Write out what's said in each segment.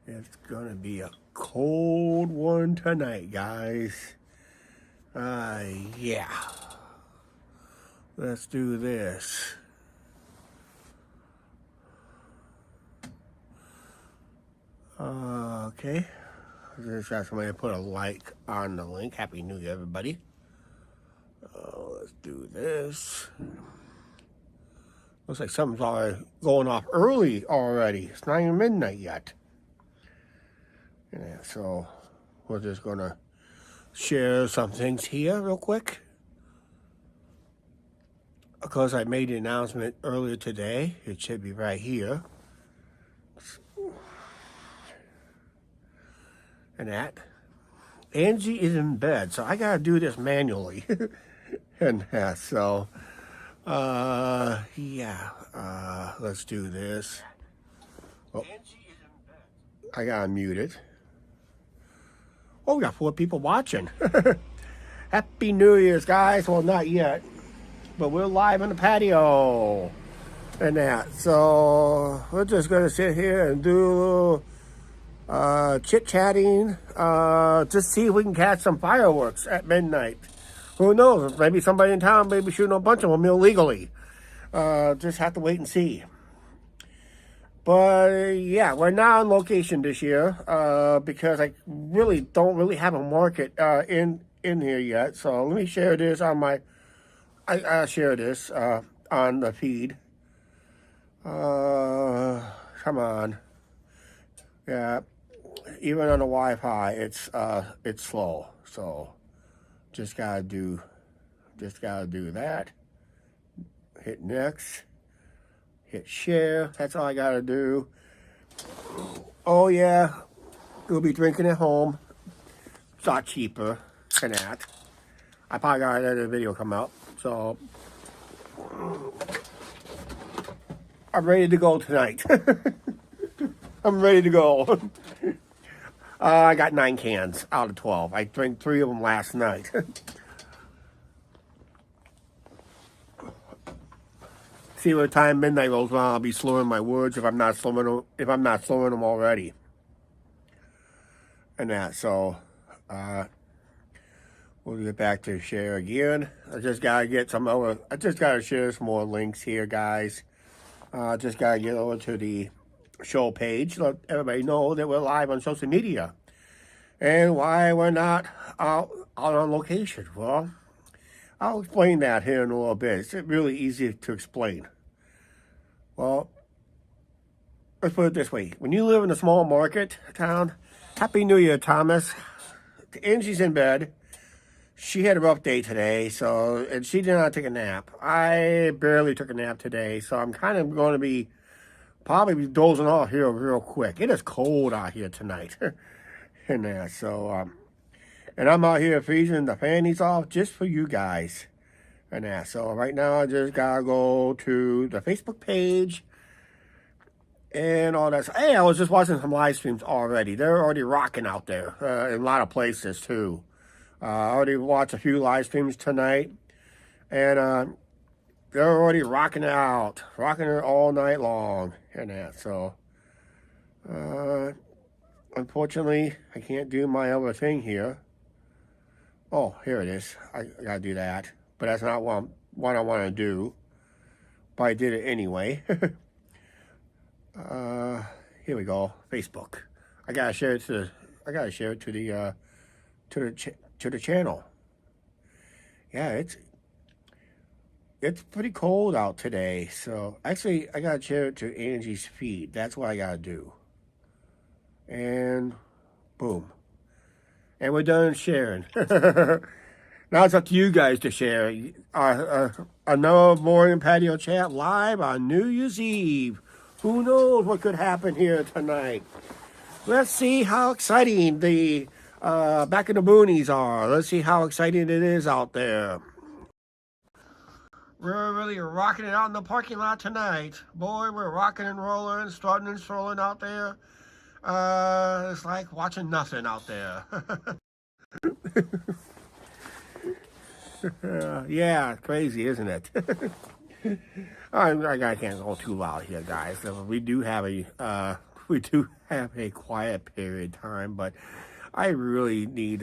It's gonna be a cold one tonight, guys. Yeah. Let's do this. Okay. Just got somebody to put a like on the link. Happy New Year, everybody. Let's do this. Looks like something's already going off early already. It's not even midnight yet. Yeah, so we're just gonna share some things here real quick. Of course, I made the announcement earlier today. It should be right here. And that. Angie is in bed, so I gotta do this manually. And so, yeah, let's do this. Oh, I gotta mute it. Oh, we got 4 people watching. Happy New Year's, guys. Well, not yet, but we're live on the patio and that. So we're just gonna sit here and do chit-chatting, just see if we can catch some fireworks at midnight. Who knows? Maybe somebody in town may be shooting a bunch of them illegally. Just have to wait and see. But yeah, we're not on location this year because I don't really have a market in here yet. So let me share this on my. I share this on the feed. Come on. Yeah, even on the Wi-Fi, it's slow. So just gotta do that. Hit next. Hit share. That's all I gotta do. Oh yeah, we'll be drinking at home. It's a lot cheaper than that. I probably gotta let the video come out. So I'm ready to go tonight. I'm ready to go. I got 9 cans out of 12. I drank 3 of them last night. See what time midnight rolls around, I'll be slurring my words if I'm not slurring them already. And that, so we'll get back to share again. I just gotta share some more links here, guys. Just gotta get over to the show page, let everybody know that we're live on social media and why we're not out on location. Well, I'll explain that here in a little bit. It's really easy to explain. Well, let's put it this way. When you live in a small market town, Happy New Year, Thomas. Angie's in bed. She had a rough day today, and she did not take a nap. I barely took a nap today, so I'm kind of going to be probably dozing off here real quick. It is cold out here tonight. And so, and I'm out here freezing the fannies off just for you guys. And so right now I just gotta go to the Facebook page and all that. Hey, I was just watching some live streams already. They're already rocking out there in a lot of places too. I already watched a few live streams tonight, and they're already rocking it out, rocking it all night long, and that. So, unfortunately, I can't do my other thing here. Oh, here it is. I gotta do that, but that's not what I want to do. But I did it anyway. Here we go. Facebook. I gotta share it to the channel. Yeah, it's pretty cold out today, so actually I gotta share it to Angie's feed. That's what I gotta do. And boom. And we're done sharing. Now it's up to you guys to share. Another morning patio chat live on New Year's Eve. Who knows what could happen here tonight? Let's see how exciting the back in the boonies are. Let's see how exciting it is out there. We're really rocking it out in the parking lot tonight. Boy, we're rocking and rolling, starting and strolling out there. It's like watching nothing out there. Yeah, crazy, isn't it? I can't go too loud here, guys. We do have a we do have a quiet period time, but I really need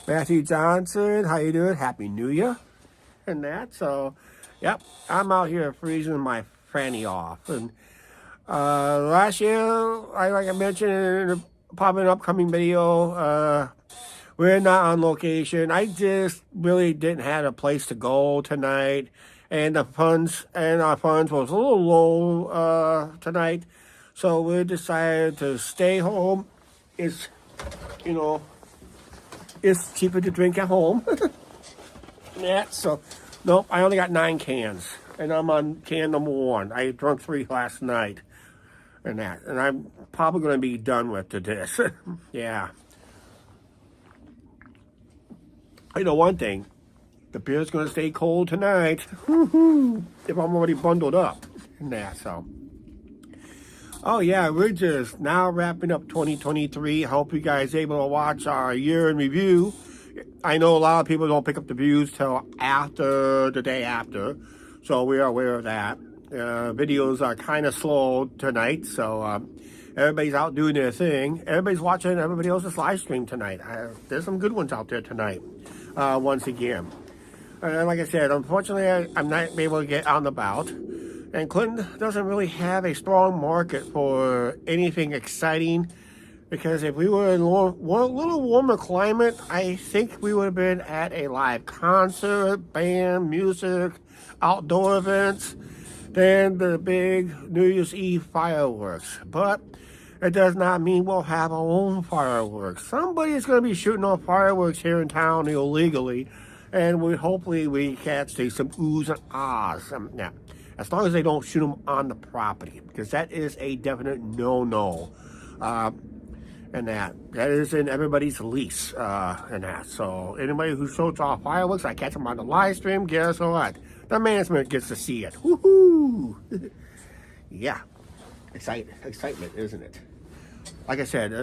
Matthew Johnson. How you doing? Happy New Year and that. So, yep, I'm out here freezing my fanny off. And last year, like I mentioned in probably an upcoming video, we're not on location. I just really didn't have a place to go tonight, and our funds was a little low tonight, so we decided to stay home. It's it's cheaper to drink at home. Yeah, so nope. I only got 9 cans, and I'm on can number 1. I drank 3 last night, and I'm probably going to be done with this. Yeah. You know one thing, the beer's going to stay cold tonight. If I'm already bundled up. So. Oh yeah, we're just now wrapping up 2023. Hope you guys able to watch our year in review. I know a lot of people don't pick up the views till after the day after, so we are aware of that. Videos are kind of slow tonight, so everybody's out doing their thing. Everybody's watching everybody else's live stream tonight. There's some good ones out there tonight, once again. Like I said, unfortunately, I'm not able to get out and about. And Clinton doesn't really have a strong market for anything exciting, because if we were in a little warmer climate, I think we would have been at a live concert, band, music, outdoor events, than the big New Year's Eve fireworks. But it does not mean we'll have our own fireworks. Somebody is going to be shooting off fireworks here in town illegally, and hopefully we catch some oohs and ahs. Yeah. As long as they don't shoot them on the property, because that is a definite no-no. And that is in everybody's lease, and that. So anybody who shoots off fireworks, I catch them on the live stream, guess what? The management gets to see it. Woohoo! Yeah. Excitement, isn't it? Like I said,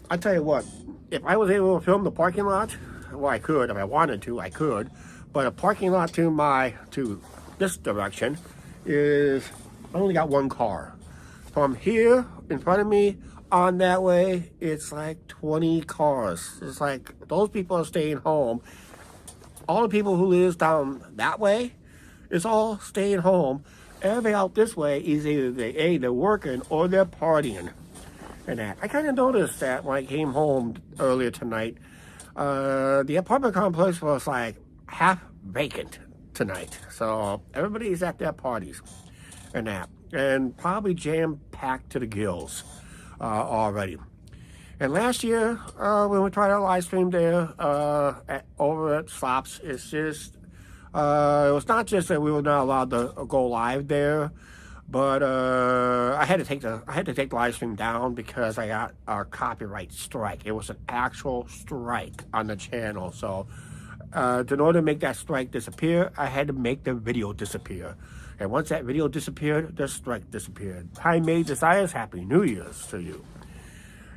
I tell you what, if I was able to film the parking lot, well, I could. If I wanted to, I could. But a parking lot to this direction is, I only got 1 car. From here in front of me on that way, it's like 20 cars. It's like those people are staying home. All the people who live down that way is all staying home. Everybody out this way is either they're working or they're partying. And that, I kind of noticed that when I came home earlier tonight. The apartment complex was like half vacant tonight, so everybody's at their parties and that, and probably jam-packed to the gills already. And last year, when we tried our live stream there over at Slops, it's just it was not just that we were not allowed to go live there, but I had to take the live stream down because I got a copyright strike. It was an actual strike on the channel, so. In order to make that strike disappear, I had to make the video disappear. And once that video disappeared, the strike disappeared. I made desires. Happy New Year's to you.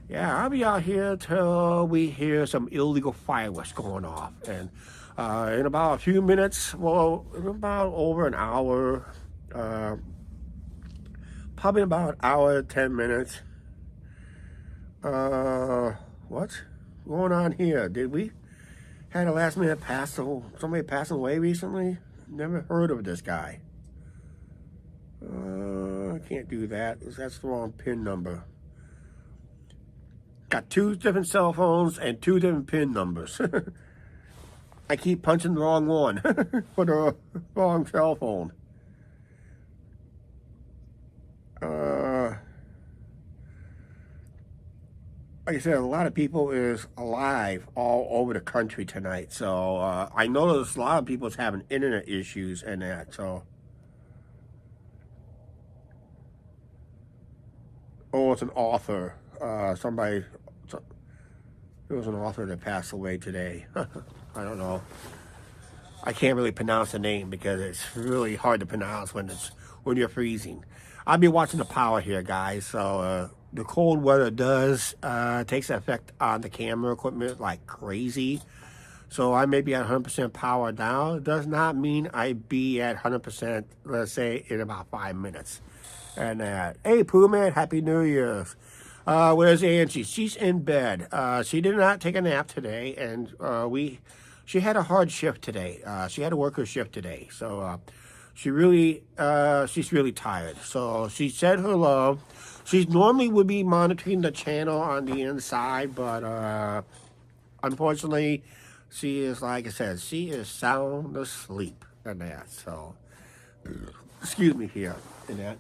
Yeah, I'll be out here till we hear some illegal fireworks going off. And in about a few minutes, well, in about over an hour, probably about an hour, 10 minutes. What's going on here? Did we had a last minute somebody passing away recently? Never heard of this guy. I can't do that. That's the wrong PIN number. Got 2 different cell phones and 2 different PIN numbers. I keep punching the wrong one for the wrong cell phone. Like I said, a lot of people is alive all over the country tonight. So I noticed a lot of people's having internet issues and that. So, it's an author. It was an author that passed away today. I don't know. I can't really pronounce the name because it's really hard to pronounce when you're freezing. I'll be watching the power here, guys. So the cold weather takes effect on the camera equipment like crazy. So I may be at 100% power now. It does not mean I be at 100%, let's say, in about 5 minutes. And hey, Pooh Man, Happy New Year's. Where's Angie? She's in bed. She did not take a nap today, and she had a hard shift today. She had to work her shift today, so she's really tired. So she said her love. She normally would be monitoring the channel on the inside, but unfortunately, she is, like I said, she is sound asleep and that. So, excuse me here and that.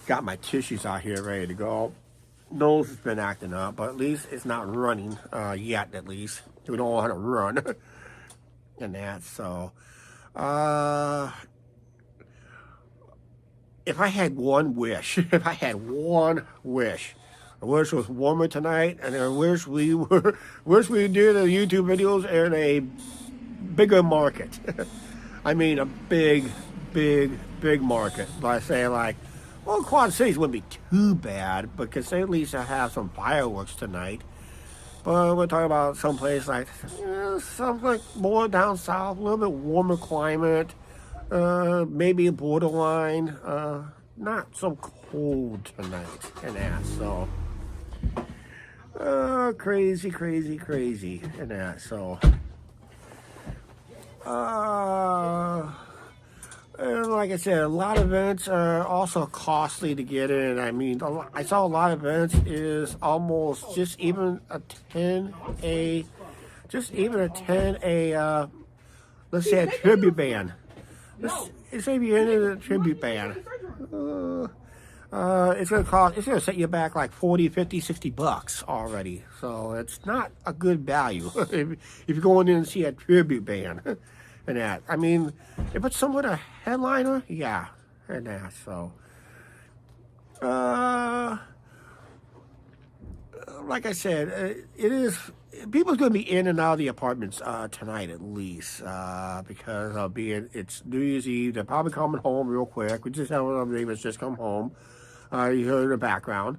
Got my tissues out here ready to go. Nose has been acting up, but at least it's not running yet. At least we don't want to run and that. So, if I had one wish, I wish it was warmer tonight, and I wish we did the YouTube videos in a bigger market. I mean, a big market. But I say, like, well, Quad Cities wouldn't be too bad because they at least have some fireworks tonight. But we're talking about someplace like something like more down south, a little bit warmer climate, maybe a borderline, not so cold tonight and that. So crazy and that. So and like I said, a lot of events are also costly to get in. I mean, I saw a lot of events is almost just even attend a let's say a tribute band. Let's say you're in a tribute band. It's gonna set you back like 40, 50, 60 bucks already. So it's not a good value if you're going in and see a tribute band. And that, I mean, if it's somewhat a headliner, yeah, and that. So, like I said, it is. People's going to be in and out of the apartments tonight at least because of it's New Year's Eve. They're probably coming home real quick. We just have one of the neighbors just come home. You heard in the background.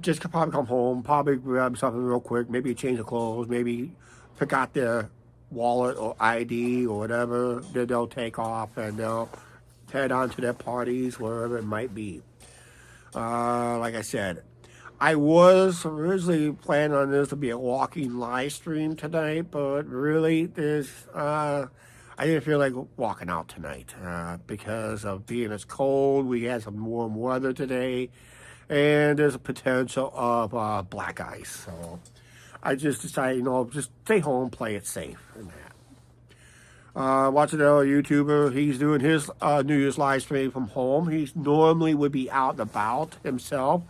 Just probably come home, probably grab something real quick. Maybe change of clothes. Maybe pick out their wallet or ID or whatever. Then they'll take off and they'll head on to their parties, wherever it might be. Like I said, I was originally planning on this to be a walking live stream tonight, but really I didn't feel like walking out tonight because of being as cold. We had some warm weather today, and there's a potential of black ice. So I just decided, just stay home, play it safe, and that. Watching another YouTuber, he's doing his New Year's live stream from home. He normally would be out and about himself,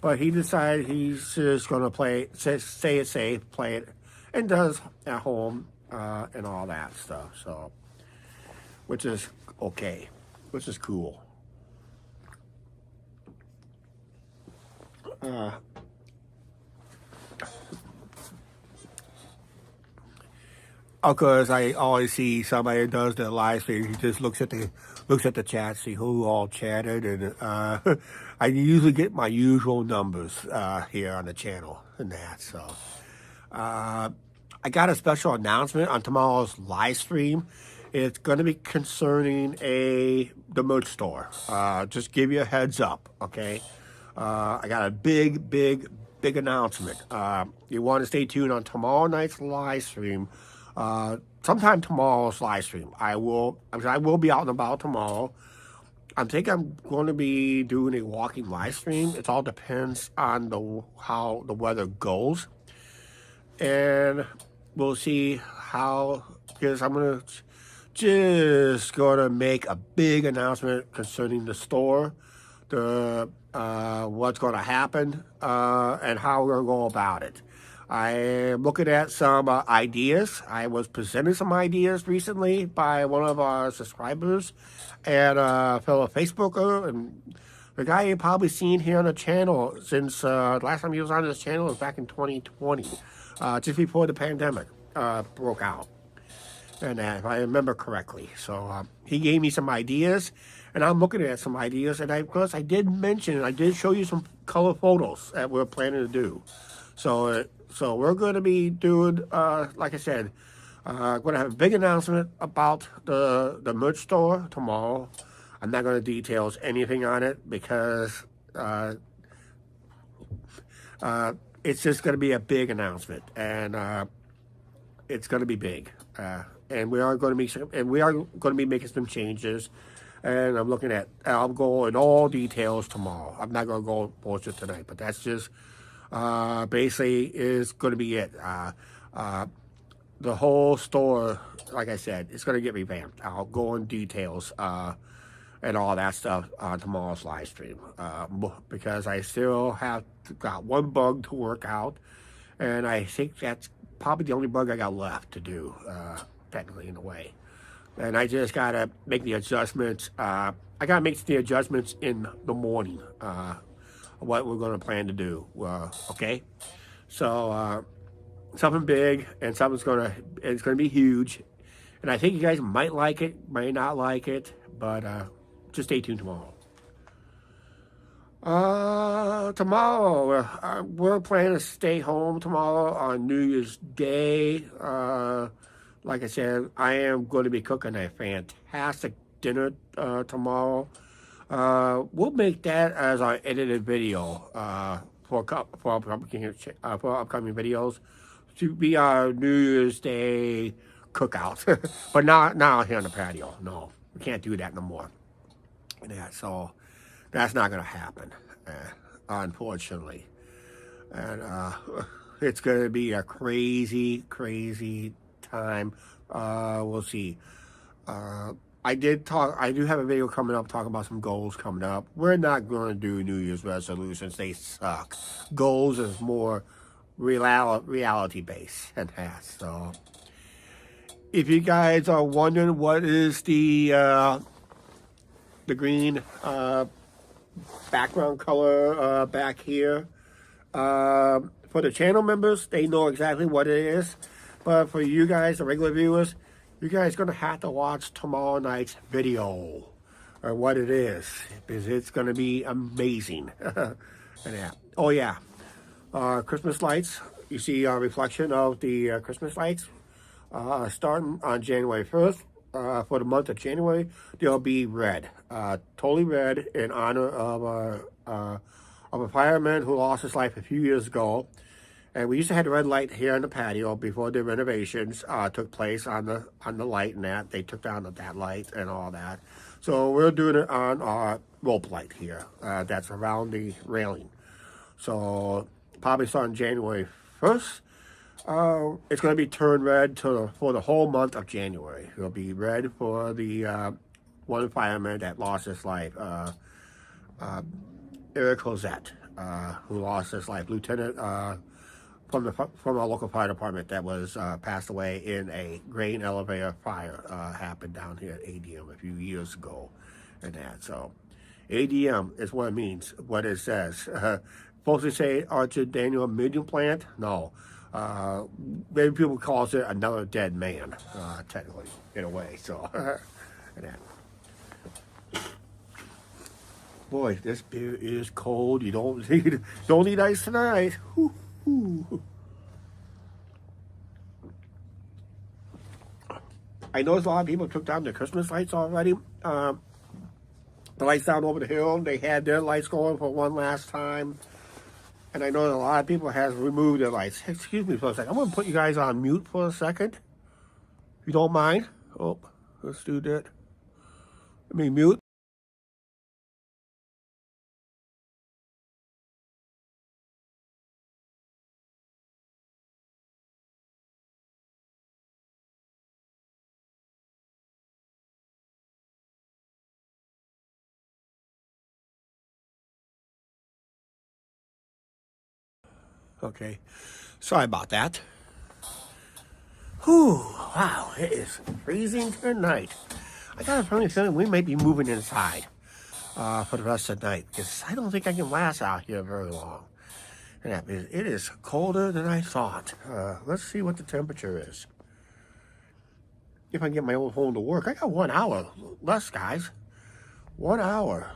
but he decided he's just going to stay it safe, play it, and does at home and all that stuff. So, which is okay, which is cool. Of course, I always see somebody that does the live stream. He just looks at the chat, see who all chatted, and I usually get my usual numbers here on the channel and that. So I got a special announcement on tomorrow's live stream. It's going to be concerning the merch store. Just give you a heads up, okay? I got a big announcement. You want to stay tuned on tomorrow night's live stream. Sometime tomorrow's live stream. I will be out and about tomorrow. I think I'm going to be doing a walking live stream. It all depends on how the weather goes, and we'll see how. Because I'm just gonna make a big announcement concerning the store, what's going to happen, and how we're going to go about it. I am looking at some ideas. I was presented some ideas recently by one of our subscribers and a fellow Facebooker, and the guy you've probably seen here on the channel since last time he was on this channel was back in 2020, just before the pandemic broke out, and if I remember correctly. So he gave me some ideas, and I'm looking at some ideas, and of course I did show you some color photos that we're planning to do. So we're going to be doing, like I said, Going to have a big announcement about the merch store tomorrow. I'm not going to details anything on it because it's just going to be a big announcement, and it's going to be big. And we are going to be making some changes. And I'll go in all details tomorrow. I'm not going to go post it tonight, but that's just basically is going to be it. The whole store, like I said, it's going to get revamped. I'll go in details and all that stuff on tomorrow's live stream because I still got one bug to work out, and I think that's probably the only bug I got left to do, technically in a way. And I just got to make the adjustments. I got to make the adjustments in the morning, what we're going to plan to do, okay? So something big, and it's going to be huge. And I think you guys might like it, might not like it, but just stay tuned tomorrow. Tomorrow, we're planning to stay home tomorrow on New Year's Day. Like I said, I am going to be cooking a fantastic dinner tomorrow. We'll make that as our edited video for upcoming videos to be our New Year's Day cookout. But now here on the patio. No, we can't do that no more. Yeah, so that's not going to happen, unfortunately. And it's going to be a crazy, crazy time. We'll see. I do have a video coming up talking about some goals coming up. We're not going to do New Year's resolutions. They suck. Goals is more reality based and that. So if you guys are wondering what is the green background color back here, for the channel members, they know exactly what it is. But for you guys, the regular viewers, you guys are going to have to watch tomorrow night's video or what it is, because it's going to be amazing. And yeah. Oh, yeah. Christmas lights. You see a reflection of the Christmas lights starting on January 1st. For the month of January, they'll be red. Totally red in honor of a fireman who lost his life a few years ago. And we used to have a red light here on the patio before the renovations took place on the light and that. They took down that light and all that. So we're doing it on our rope light here that's around the railing. So probably starting January 1st, it's going to be turned red for the whole month of January. It'll be red for the one fireman that lost his life, Eric Cosette, who lost his life, lieutenant from our local fire department that was passed away in a grain elevator fire happened down here at ADM a few years ago, and that. So ADM is what it means, what it says. Supposed to say Archer Daniel Medium Plant? No. Maybe people calls it another dead man, technically, in a way. So, and that. Boy, this beer is cold. You don't need ice tonight. Whew. I noticed a lot of people took down their Christmas lights already. The lights down over the hill, they had their lights going for one last time. And I know that a lot of people have removed their lights. Excuse me for a second. I'm going to put you guys on mute for a second. If you don't mind. Oh, let's do that. Let me mute. Okay, sorry about that. Whew, wow, it is freezing tonight. I got a funny feeling we might be moving inside for the rest of the night, because I don't think I can last out here very long. And it is colder than I thought. Let's see what the temperature is. If I can get my old phone to work. I got 1 hour less, guys. 1 hour.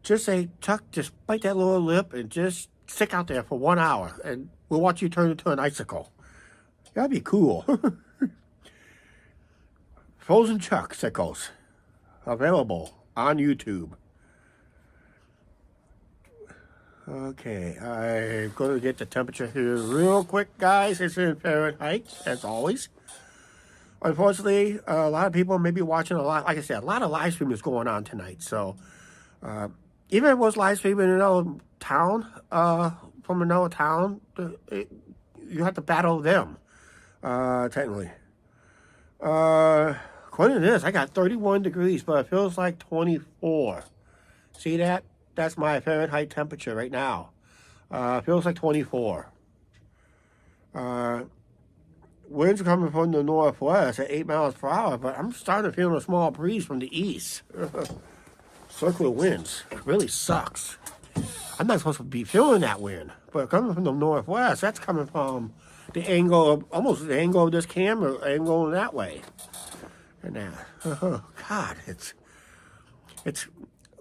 Just say, Chuck, just bite that lower lip and just stick out there for 1 hour, and we'll watch you turn into an icicle. That'd be cool. frozen chucksicles available on YouTube. Okay, I'm going to get the temperature here real quick, guys. It's in Fahrenheit, as always. Unfortunately, a lot of people may be watching a lot. Like I said, a lot of live streaming is going on tonight. So, even if it was live streaming in another town, from another town, you have to battle them, technically. According to this, I got 31 degrees, but it feels like 24. See that? That's my Fahrenheit temperature right now. Feels like 24. Winds coming from the northwest at 8 miles per hour, but I'm starting to feel a small breeze from the east. Circular winds. It really sucks. I'm not supposed to be feeling that wind, but coming from the northwest, that's coming from the angle of, almost the angle of this camera, angle that way. And oh God,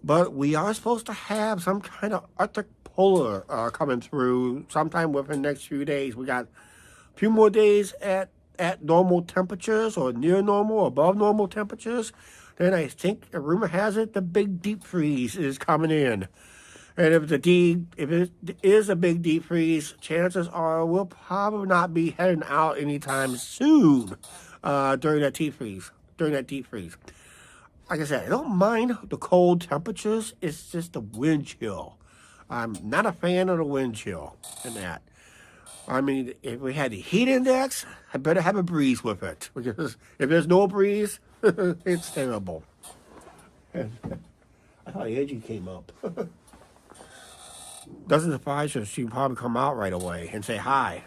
but we are supposed to have some kind of Arctic polar coming through sometime within the next few days. We got a few more days at normal temperatures or near normal or above normal temperatures. Then I think, a rumor has it, the big deep freeze is coming in. And if it is a big deep freeze, chances are we'll probably not be heading out anytime soon during that deep freeze. Like I said, I don't mind the cold temperatures. It's just the wind chill. I'm not a fan of the wind chill and that. I mean, if we had the heat index, I better have a breeze with it. Because if there's no breeze, it's terrible. And I thought Angie came up. Doesn't surprise her. She'd probably come out right away and say hi.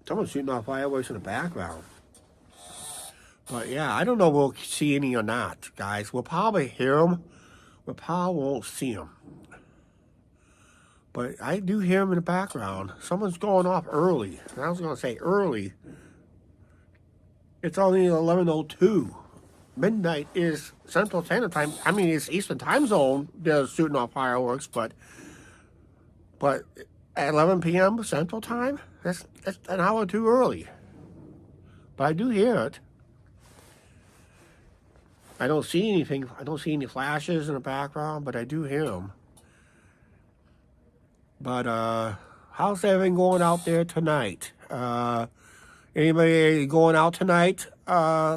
Someone's shooting off fireworks in the background. But yeah, I don't know if we'll see any or not, guys. We'll probably hear them. We probably won't see them. But I do hear them in the background. Someone's going off early. And I was going to say early. It's only 11:02. Midnight is Central Standard Time. I mean, it's Eastern Time Zone. They're shooting off fireworks, but at 11 p.m. Central Time, that's an hour too early. But I do hear it. I don't see anything. I don't see any flashes in the background, but I do hear them. But how's everything going out there tonight? Anybody going out tonight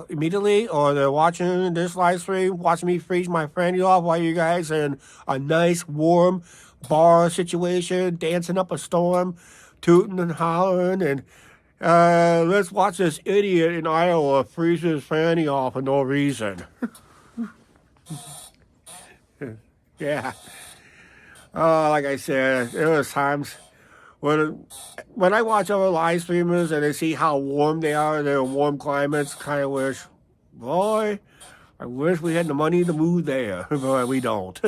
immediately, or they're watching this live stream, watching me freeze my friend off while you guys are in a nice warm bar situation, dancing up a storm, tooting and hollering, and let's watch this idiot in Iowa freeze his fanny off for no reason. Yeah. Like I said, there was times when I watch other live streamers and I see how warm they are, they're in warm climates, kind of wish, boy, I wish we had the money to move there, but we don't.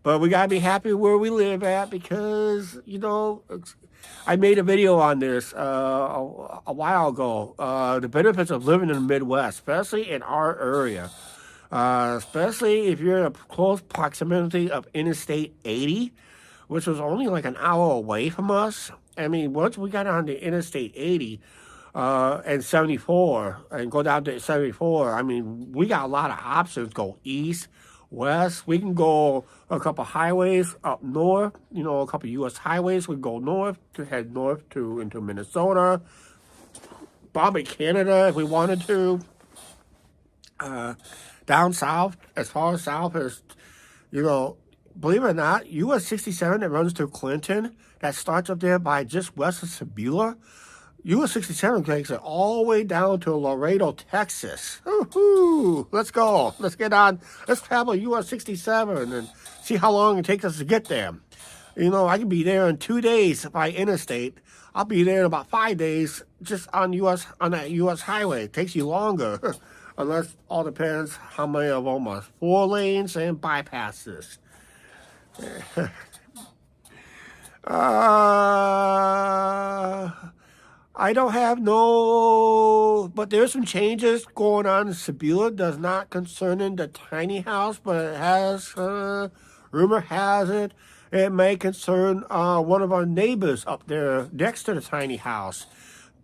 But we got to be happy where we live at because, you know, I made a video on this a while ago, the benefits of living in the Midwest, especially in our area. Especially if you're in a close proximity of Interstate 80, which was only like an hour away from us. I mean, once we got on to Interstate 80 and 74 and go down to 74, I mean, we got a lot of options. Go east, west. We can go a couple highways up north, you know, a couple U.S. highways. We go north to head north into Minnesota, probably Canada if we wanted to. Down south, as far as south as, you know, believe it or not, US 67 that runs to Clinton, that starts up there by just west of Sebula. US 67 takes it all the way down to Laredo, Texas. Woohoo! Let's go. Let's get on. Let's travel US 67 and see how long it takes us to get there. You know, I can be there in 2 days by interstate. I'll be there in about 5 days just on that US highway. It takes you longer. Unless all depends how many of them are 4 lanes and bypasses. I don't have but there's some changes going on in Sebula. Does not concerning the tiny house, but it has, rumor has it, It may concern one of our neighbors up there next to the tiny house.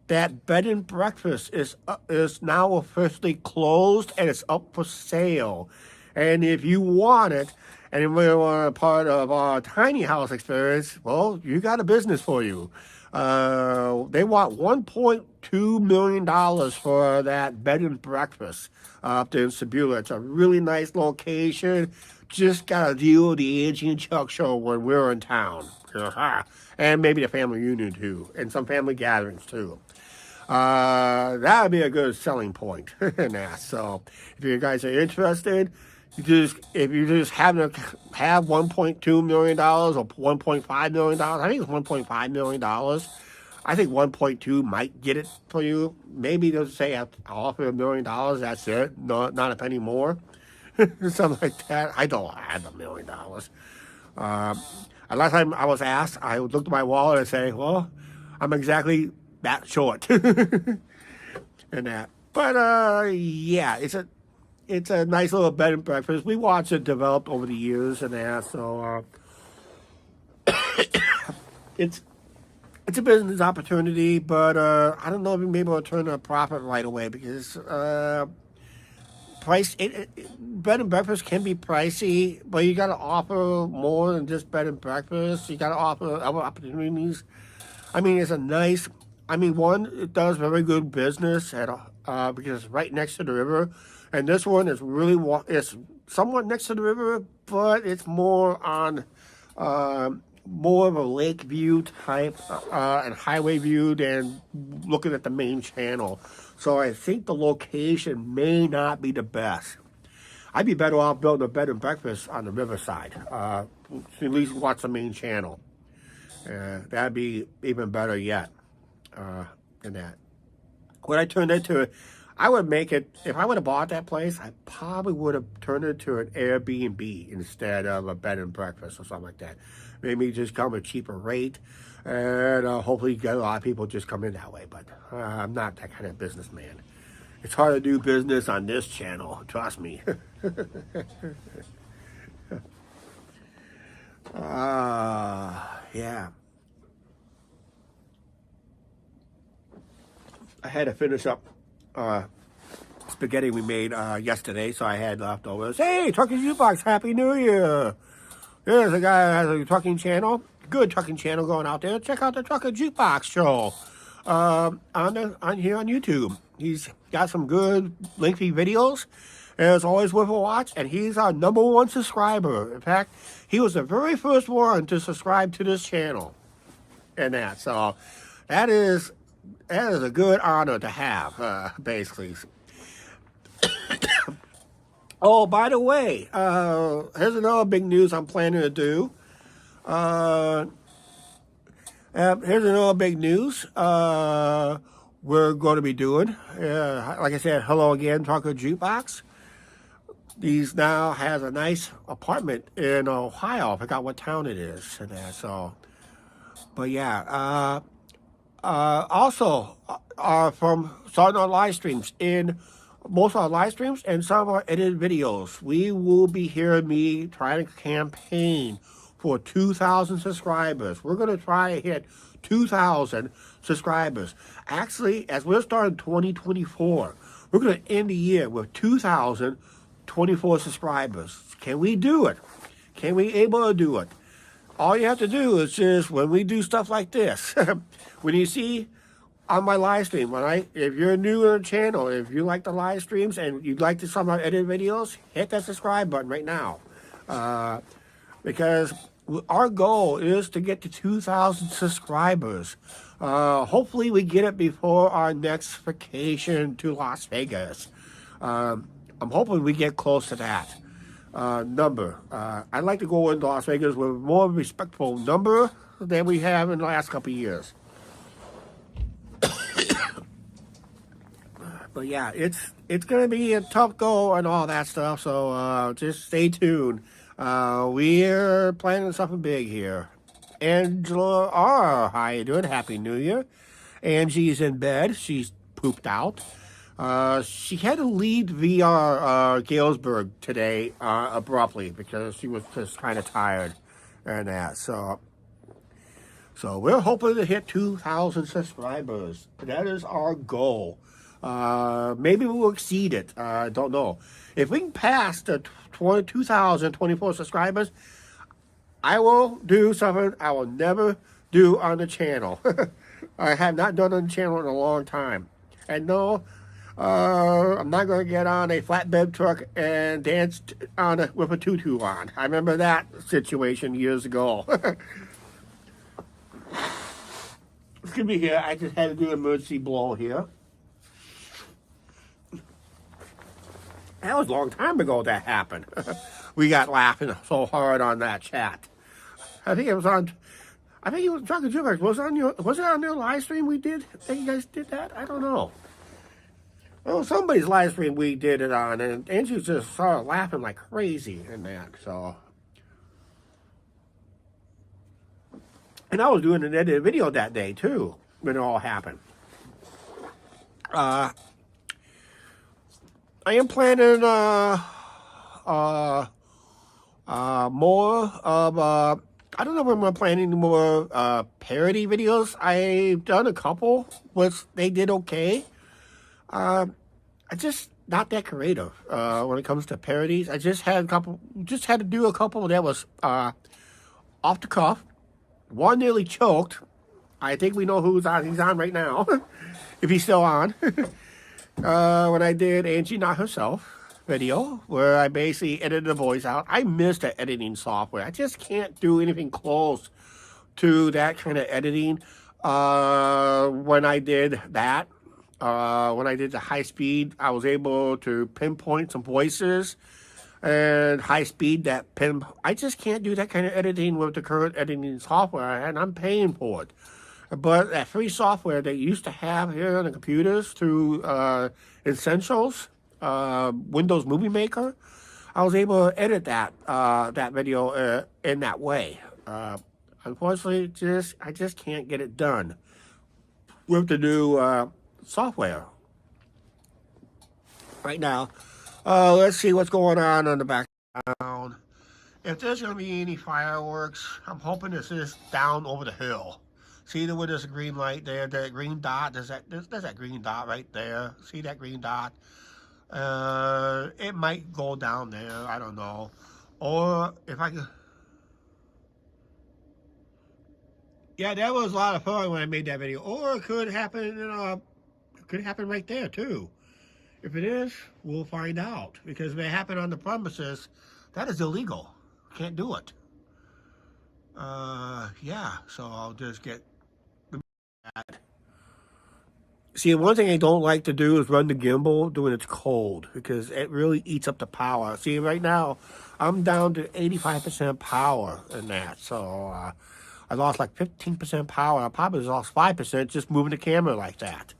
That bed and breakfast is now officially closed and it's up for sale. And if you want it, and you want a part of our tiny house experience, well, you got a business for you. They want $1.2 million for that bed and breakfast up there in Sebula. It's a really nice location. Just got to deal with the Angie and Chuck show when we're in town. And maybe the family reunion too, and some family gatherings too. That would be a good selling point. So if you guys are interested, if you just have $1.2 million or $1.5 million, I think it's $1.5 million. I think 1.2 might get it for you. Maybe they'll say I'll offer $1 million. That's it. Not a penny more. Something like that. I don't have $1 million. Last time I was asked, I looked at my wallet and say, well, I'm exactly that short. And that. But yeah, it's a nice little bed and breakfast. We watched it develop over the years and that, so it's a business opportunity, but I don't know if we'll be able to turn a profit right away because bed and breakfast can be pricey, but you got to offer more than just bed and breakfast. You got to offer other opportunities. I mean, it's a nice. I mean, one, it does very good business because it's right next to the river, and this one is it's somewhat next to the river, but it's more on more of a lake view type and highway view than looking at the main channel. So I think the location may not be the best. I'd be better off building a bed and breakfast on the riverside. At least watch the main channel. That'd be even better yet. Than that. When I turned into it, I would make it, if I would have bought that place, I probably would have turned it into an Airbnb instead of a bed and breakfast or something like that. Maybe just come at a cheaper rate, and hopefully get a lot of people just come in that way. But I'm not that kind of businessman. It's hard to do business on this channel, trust me. Yeah. I had to finish up spaghetti we made yesterday, so I had leftovers. Hey, Trucking Jukebox, Happy New Year! There's a guy that has a trucking channel, good trucking channel going out there. Check out the Trucking Jukebox show on here on YouTube. He's got some good lengthy videos, and it's always worth a watch. And he's our #1 subscriber. In fact, he was the very first one to subscribe to this channel, and that. So that is a good honor to have, basically. Oh, by the way, here's another big news I'm planning to do. Here's another big news we're going to be doing. Like I said, hello again, Trucker Jukebox. These now has a nice apartment in Ohio. I forgot what town it is. So, but yeah. Also, from starting our live streams, in most of our live streams and some of our edited videos, we will be hearing me trying to campaign for 2,000 subscribers. We're going to try to hit 2,000 subscribers. Actually, as we're starting 2024, we're going to end the year with 2,024 subscribers. Can we do it? Can we able to do it? All you have to do is just, when we do stuff like this, when you see on my live stream, if you're new to the channel, if you like the live streams and you'd like to somehow edit videos, hit that subscribe button right now. Because our goal is to get to 2,000 subscribers. Hopefully we get it before our next vacation to Las Vegas. I'm hoping we get close to that number. I'd like to go into Las Vegas with a more respectful number than we have in the last couple of years. But yeah, it's going to be a tough go and all that stuff, so just stay tuned. We're planning something big here. Angela R., how you doing? Happy New Year. Angie's in bed. She's pooped out. She had to leave VR Galesburg today abruptly because she was just kind of tired. and that. So we're hoping to hit 2,000 subscribers. That is our goal. Maybe we'll exceed it. I don't know. If we can pass the 2,024 subscribers, I will do something I will never do on the channel. I have not done on the channel in a long time. And no, I'm not going to get on a flatbed truck and dance with a tutu on. I remember that situation years ago. Excuse me here. I just had to do an emergency blow here. That was a long time ago that happened. We got laughing so hard on that chat. I think it was Drunken Jukebox. Was it on your live stream we did? That you guys did that? I don't know. Well, somebody's live stream we did it on, and Angie just started laughing like crazy in that. So, and I was doing an edited video that day too when it all happened. I am planning more of I don't know if I'm going to plan any more parody videos. I've done a couple, which they did okay. I just not that creative when it comes to parodies. I just had to do a couple that was off the cuff. One nearly choked. I think we know who's on. He's on right now, if he's still on. When I did Angie Not Herself video, where I basically edited the voice out. I missed the editing software. I just can't do anything close to that kind of editing. When I did that, when I did the high speed, I was able to pinpoint some voices and high speed I just can't do that kind of editing with the current editing software, and I'm paying for it. But that free software they used to have here on the computers through Essentials, Windows Movie Maker, I was able to edit that video in that way. Unfortunately, I just can't get it done with the new software right now. Let's see what's going on the background. If there's going to be any fireworks, I'm hoping this is down over the hill. See where there's a green light there, that green dot, there's that green dot right there. See that green dot? It might go down there, I don't know. Or if I could... Yeah, that was a lot of fun when I made that video. Or it could happen, right there too. If it is, we'll find out. Because if it happened on the premises, that is illegal. Can't do it. Yeah, so I'll just get... See, one thing I don't like to do is run the gimbal when it's cold, because it really eats up the power. See, right now, I'm down to 85% power in that. So, I lost like 15% power. I probably lost 5% just moving the camera like that.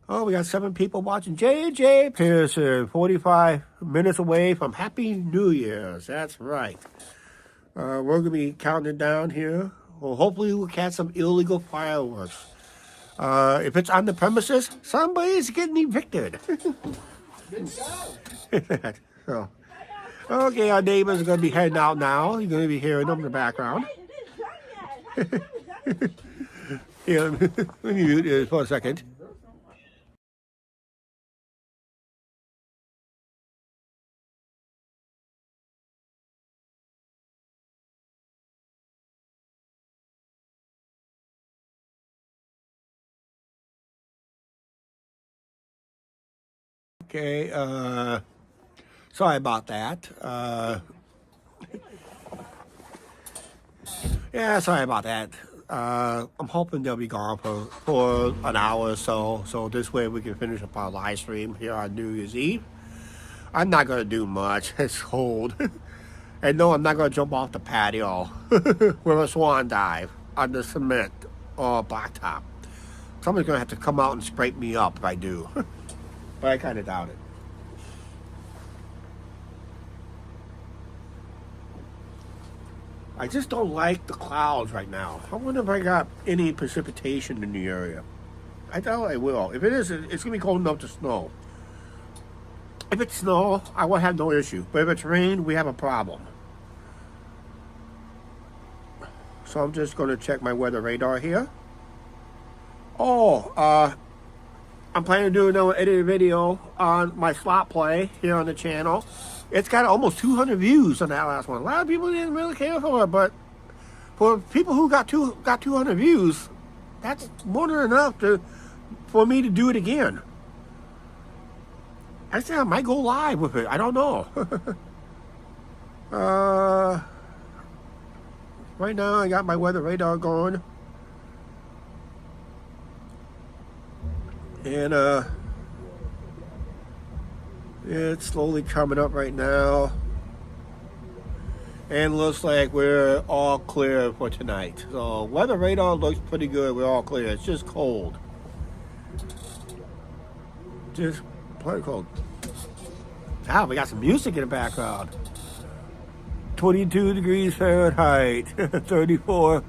Oh, we got 7 people watching. J.J. Pearson, 45 minutes away from Happy New Year's. That's right. We're going to be counting it down here. Well, hopefully we'll catch some illegal fireworks. If it's on the premises, somebody's getting evicted. So, okay, our neighbors are going to be heading out now. You're going to be hearing them in the background. Here, let me mute this for a second. Okay, sorry about that. Yeah, sorry about that. I'm hoping they'll be gone for an hour or so this way we can finish up our live stream here on New Year's Eve. I'm not going to do much. It's cold. And no, I'm not going to jump off the patio with a swan dive on the cement or blacktop. Somebody's going to have to come out and scrape me up if I do. But I kind of doubt it. I just don't like the clouds right now. I wonder if I got any precipitation in the area. I doubt I will. If it is, it's going to be cold enough to snow. If it's snow, I will have no issue. But if it's rain, we have a problem. So I'm just going to check my weather radar here. Oh, I'm planning to do another edited video on my slot play here on the channel. It's got almost 200 views on that last one. A lot of people didn't really care for it, but for people who got 200 views, that's more than enough for me to do it again. I think I might go live with it. I don't know. Right now I got my weather radar going. And it's slowly coming up right now. And looks like we're all clear for tonight. So weather radar looks pretty good. We're all clear. It's just cold. Just pretty cold. Ah, we got some music in the background. 22 degrees Fahrenheit. 34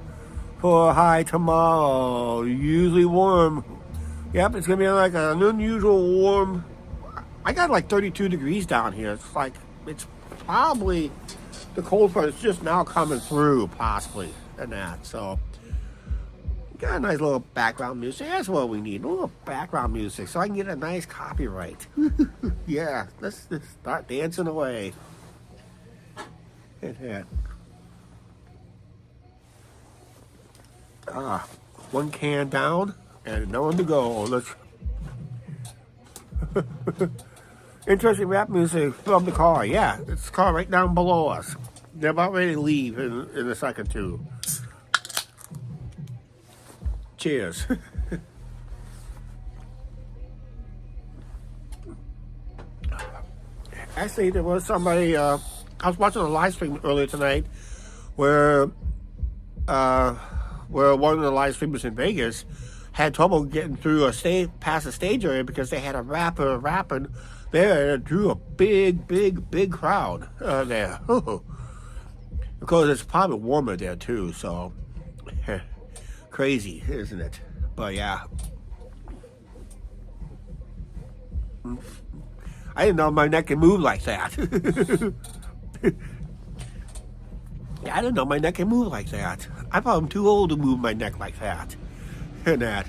for a high tomorrow. Usually warm. Yep, it's going to be like an unusual warm. I got like 32 degrees down here. It's like, it's probably the cold front is just now coming through, possibly, and that. So, got a nice little background music. That's what we need, a little background music, so I can get a nice copyright. Yeah, let's start dancing away. Hit that. One can down and no one to go. Let's. Interesting rap music from the car. Yeah, it's the car right down below us. They're about ready to leave in a second too. Cheers. Actually, there was somebody. I was watching a live stream earlier tonight, where one of the live streamers in Vegas had trouble getting through past the stage area because they had a rapper rapping there, and it drew a big crowd there. Because it's probably warmer there too, so crazy, isn't it? But yeah, I didn't know my neck could move like that. Yeah, I didn't know my neck can move like that. I thought I'm too old to move my neck like that. And that.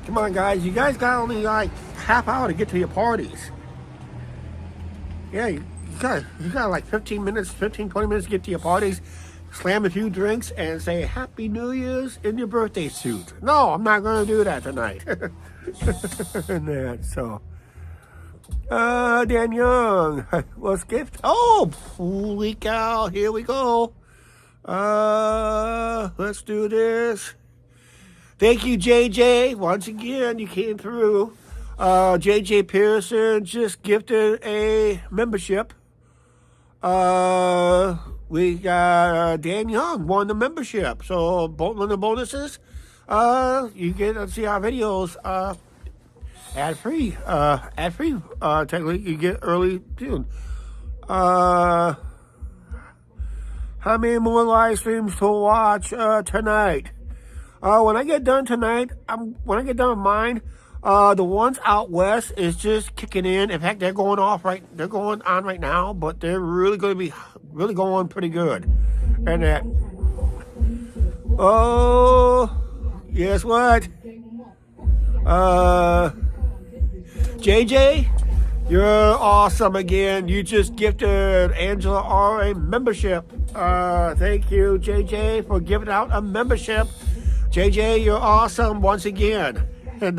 Come on, guys. You guys got only like half hour to get to your parties. Yeah, you got like 20 minutes to get to your parties. Slam a few drinks and say Happy New Year's in your birthday suit. No, I'm not going to do that tonight. And that, so. Dan Young. What's gift? Oh, holy cow. Here we go. Let's do this. Thank you, JJ. Once again, you came through. JJ Pearson just gifted a membership. We got Dan Young won the membership. So, one of the bonuses, you get to see our videos ad-free. Technically, you get early June. How many more live streams to watch tonight? When I get done tonight, when I get done with mine, the ones out west is just kicking in. In fact, they're going on right now, but they're really going to be going pretty good. And that. Oh, guess what? JJ, you're awesome again. You just gifted Angela R a membership. Thank you, JJ, for giving out a membership. JJ, you're awesome once again. And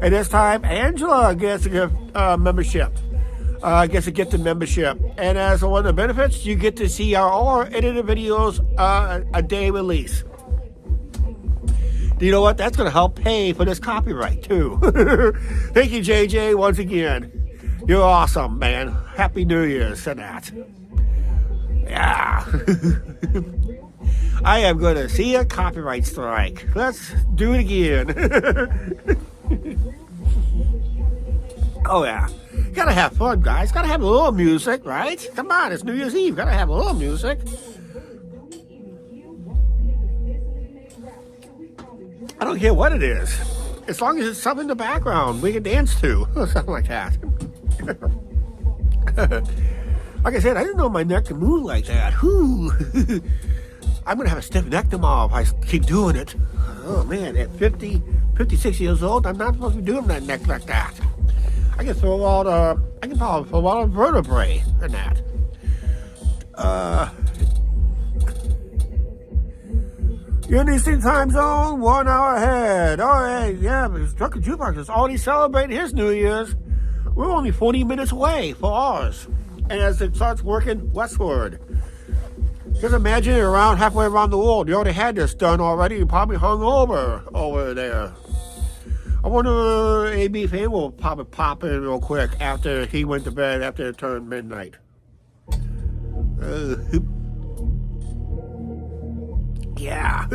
this time, Angela gets a membership. Gets a gifted membership. And as one of the benefits, you get to see our edited videos a day release. You know what? That's going to help pay for this copyright, too. Thank you, JJ, once again. You're awesome, man. Happy New Year's and that. Yeah. I am going to see a copyright strike. Let's do it again. Oh, yeah. Gotta have fun, guys. Gotta have a little music, right? Come on, it's New Year's Eve. Gotta have a little music. I don't care what it is. As long as it's something in the background we can dance to. Something like that. Like I said, I didn't know my neck could move like that. Whew. I'm going to have a stiff neck tomorrow if I keep doing it. Oh, man, at 50, 56 years old, I'm not supposed to be doing that neck like that. I can probably throw out a vertebrae in that. You're in the Eastern time zone, 1 hour ahead. All right, yeah, but Drunken Jukebox is already celebrating his New Year's. We're only 40 minutes away for ours. And as it starts working westward, just imagine it around halfway around the world. You already had this done already. You probably hung over there. I wonder if AB Fan will probably pop in real quick after he went to bed after it turned midnight. Yeah.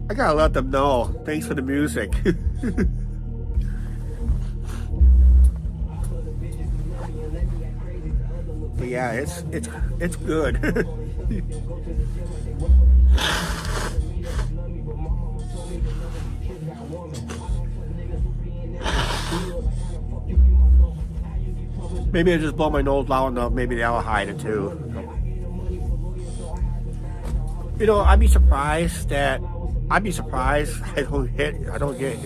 I gotta let them know. Thanks for the music. But yeah, it's good. Maybe I just blow my nose loud enough. Maybe that'll hide it too. You know, I'd be surprised I don't get.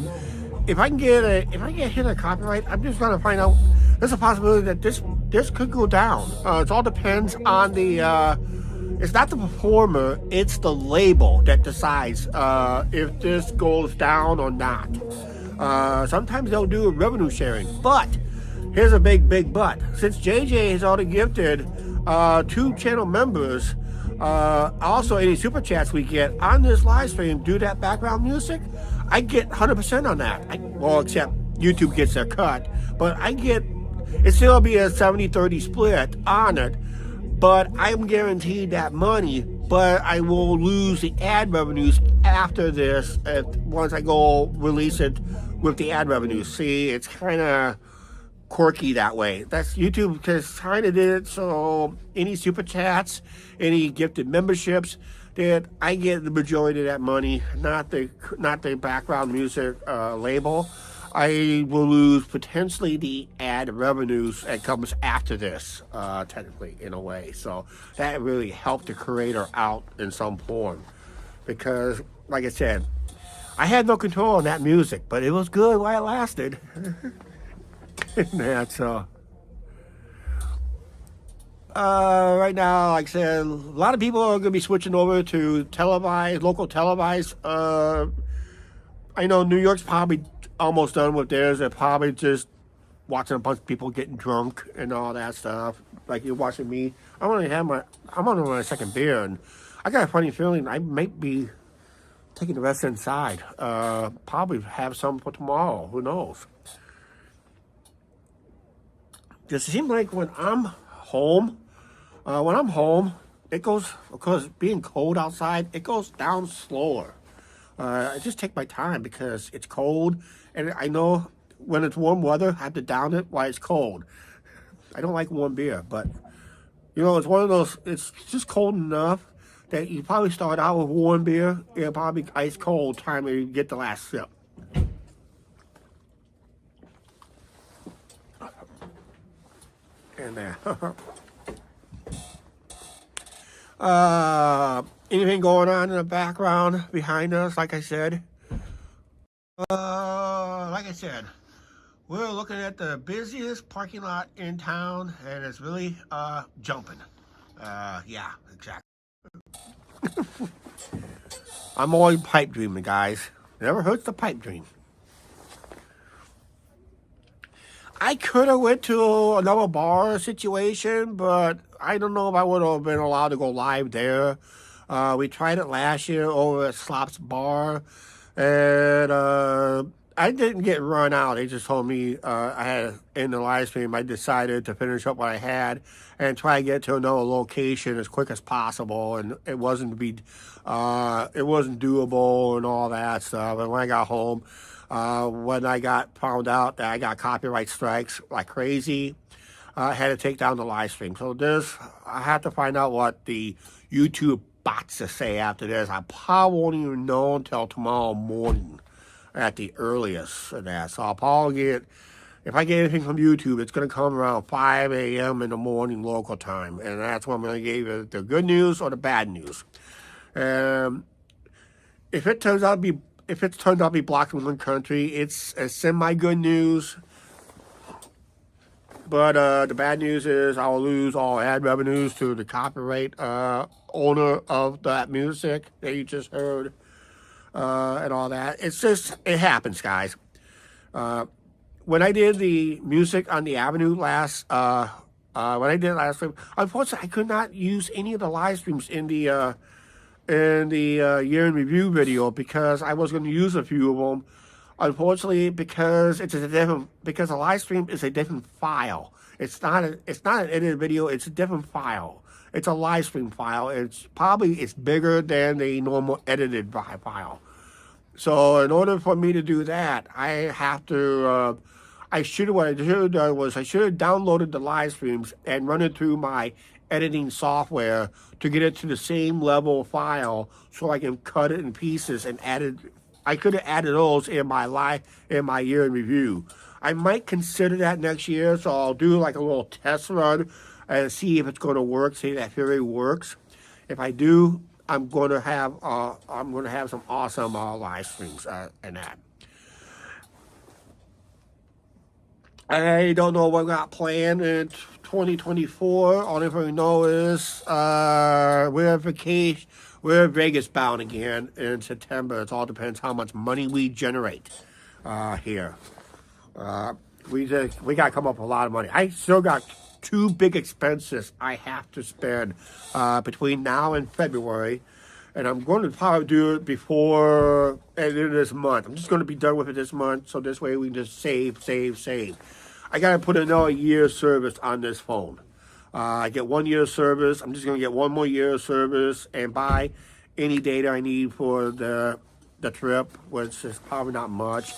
If I get hit a copyright, I'm just gonna find out. There's a possibility that this could go down. It all depends on the. It's not the performer; it's the label that decides if this goes down or not. Sometimes they'll do a revenue sharing, but here's a big but. Since JJ has already gifted 2 channel members, also any super chats we get on this live stream, do that background music, I get 100% on that. Except YouTube gets their cut, but I get, it still be a 70-30 split on it, but I'm guaranteed that money, but I will lose the ad revenues after this once I go release it with the ad revenues. See, it's kind of quirky that way. That's YouTube because kind of did it so any super chats, any gifted memberships, that I get the majority of that money, not the background music label. I will lose potentially the ad revenues that comes after this, technically, in a way. So that really helped the creator out in some form. Because, like I said, I had no control on that music, but it was good while it lasted. So right now, like I said, a lot of people are going to be switching over to local televised. I know New York's probably almost done with theirs. They're probably just watching a bunch of people getting drunk and all that stuff. Like you're watching me. I'm on my second beer, and I got a funny feeling I might be taking the rest inside. Probably have some for tomorrow. Who knows? It seems like when I'm home, it goes, because being cold outside, it goes down slower. I just take my time because it's cold, and I know when it's warm weather, I have to down it while it's cold. I don't like warm beer, but, you know, it's one of those, it's just cold enough that you probably start out with warm beer, it'll probably be ice cold time you get the last sip. And there. Anything going on in the background behind us? Like I said, we're looking at the busiest parking lot in town, and it's really jumping. Yeah, exactly. I'm always pipe dreaming, guys. Never hurts to pipe dream. I could have went to another bar situation, but I don't know if I would have been allowed to go live there. We tried it last year over at Slop's Bar, and I didn't get run out. They just told me in the live stream, I decided to finish up what I had and try to get to another location as quick as possible, and it wasn't doable and all that stuff. And when I got home, when I found out that I got copyright strikes like crazy, I had to take down the live stream. So I have to find out what the YouTube bots to say after this. I probably won't even know until tomorrow morning at the earliest of that. So I'll probably get If I get anything from YouTube, it's going to come around 5 a.m. in the morning local time. And that's when I'm going to give you the good news or the bad news. Um, if it turns out to be blocked in one country, it's a semi good news. But the bad news is I will lose all ad revenues to the copyright owner of that music that you just heard and all that. It happens, guys. When I did the music on the Avenue last stream, unfortunately, I could not use any of the live streams in the year in review video because I was going to use a few of them. Unfortunately, because a live stream is a different file. It's not an edited video. It's a different file. It's a live stream file. It's bigger than the normal edited file. So in order for me to do that, I have to. What I should have done was I should have downloaded the live streams and run it through my editing software to get it to the same level file so I can cut it in pieces and I could have added those in my year in review. I might consider that next year, so I'll do like a little test run and see if it's going to work, see if that theory works. If I do, I'm going to have some awesome live streams and that. I don't know what I got planned in 2024. All I know is we're Vegas bound again in September. It all depends how much money we generate here. We got to come up with a lot of money. I still got 2 big expenses I have to spend between now and February. And I'm going to probably do it before the end of this month. I'm just going to be done with it this month, so this way we can just save. I got to put another year's service on this phone. I get 1 year service. I'm just going to get 1 more year of service and buy any data I need for the trip, which is probably not much.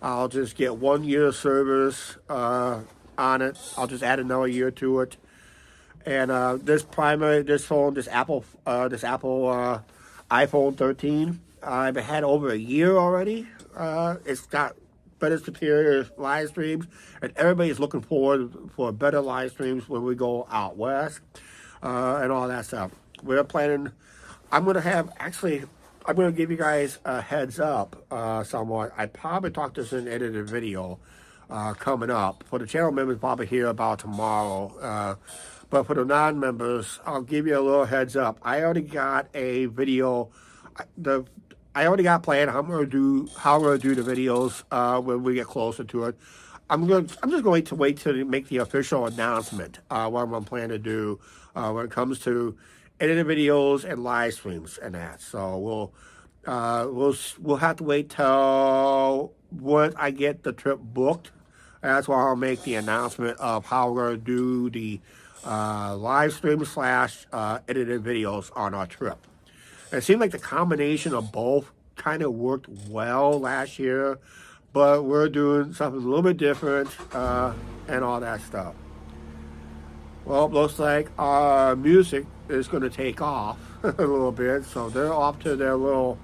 I'll just get 1 year service on it. I'll just add another year to it. And this Apple iPhone 13, I've had over a year already. It's got better, superior live streams, and everybody's looking forward for better live streams when we go out west and all that stuff. We're planning. I'm going to give you guys a heads up somewhat. I probably talked this in an edited video coming up. For the channel members, probably hear about tomorrow. But for the non-members, I'll give you a little heads up. I already got a video. I already got planned how I'm going to do the videos when we get closer to it. I'm just going to wait to make the official announcement what I'm planning to do when it comes to edited videos and live streams and that. So we'll have to wait till once I get the trip booked. That's why I'll make the announcement of how we're going to do the live stream / edited videos on our trip. And it seemed like the combination of both kind of worked well last year, but we're doing something a little bit different and all that stuff. Well, it looks like our music is going to take off a little bit, so they're off to their little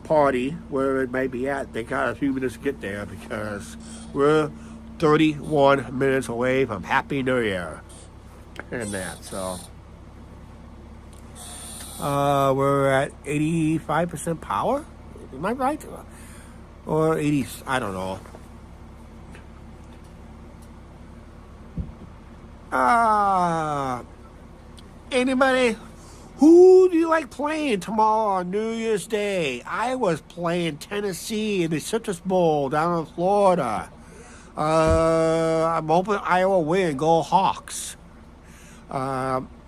party where it may be at. They got a few minutes to get there because we're 31 minutes away from Happy New Year and that, so we're at 85% power. Am I right? Or 80? I don't know. Anybody? Who do you like playing tomorrow on New Year's Day? I was playing Tennessee in the Citrus Bowl down in Florida. I'm hoping Iowa win. Go Hawks.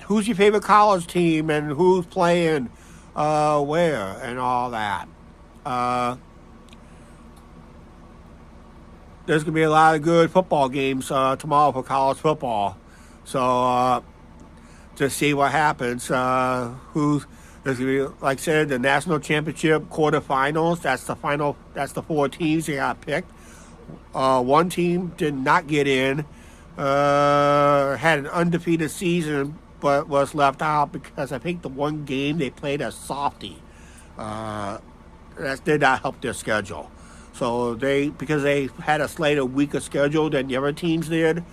Who's your favorite college team and who's playing where and all that. There's going to be a lot of good football games tomorrow for college football. So just see what happens. There's going to be, like I said, the national championship quarterfinals. That's the final. That's the 4 teams that got picked. One team did not get in. Had an undefeated season, but was left out because I think the one game they played a softie. That did not help their schedule. So because they had a slightly weaker schedule than the other teams did,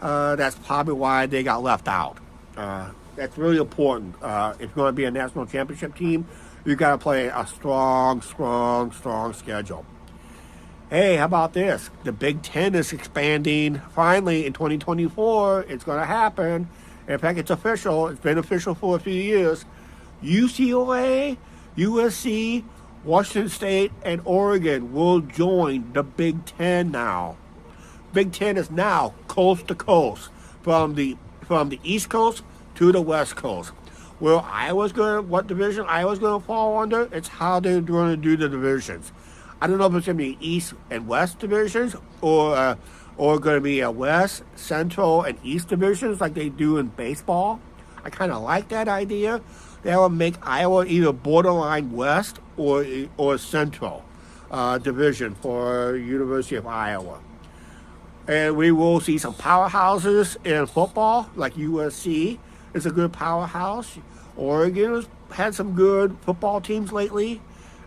that's probably why they got left out. That's really important. If you're going to be a national championship team, you got to play a strong schedule. Hey, how about this? The Big Ten is expanding finally in 2024. It's going to happen. In fact, it's official. It's been official for a few years. UCLA, USC, Washington State, and Oregon will join the Big Ten now. Big Ten is now coast to coast, from the East Coast to the West Coast. What division Iowa's going to fall under? It's how they're going to do the divisions. I don't know if it's going to be East and West divisions or going to be a West, Central, and East divisions like they do in baseball. I kind of like that idea. That will make Iowa either borderline West or Central division for University of Iowa. And we will see some powerhouses in football, like USC is a good powerhouse. Oregon has had some good football teams lately.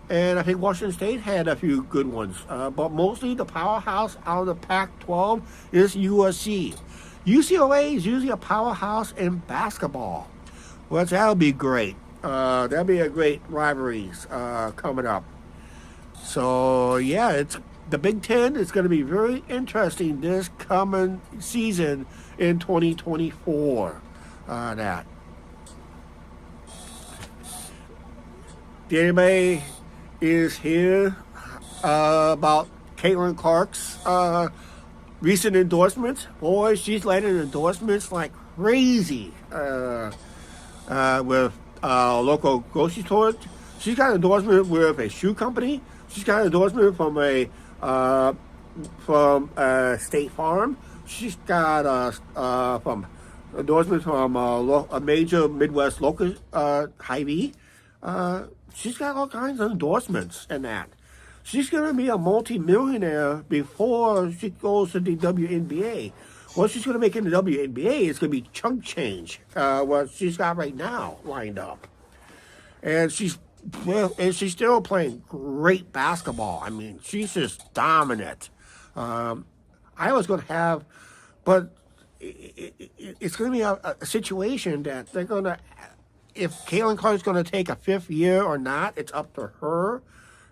And I think Washington State had a few good ones. But mostly the powerhouse out of the Pac-12 is USC. UCLA is usually a powerhouse in basketball. Well, that'll be great. That'll be a great rivalries coming up. So, yeah, the Big Ten is going to be very interesting this coming season in 2024. Anybody is here about Caitlin Clark's recent endorsements? Boy, she's landing endorsements like crazy with local grocery stores. She's got an endorsement with a shoe company. She's got an endorsement from State Farm. She's got from endorsement from a major Midwest local Hy-Vee. She's got all kinds of endorsements in that. She's going to be a multi-millionaire before she goes to the WNBA. What she's going to make in the WNBA is going to be chunk change, what she's got right now lined up. And she's still playing great basketball. I mean, she's just dominant. I was going to have, but it's going to be a situation that they're going to, if Caitlin Clark is going to take a fifth year or not, it's up to her.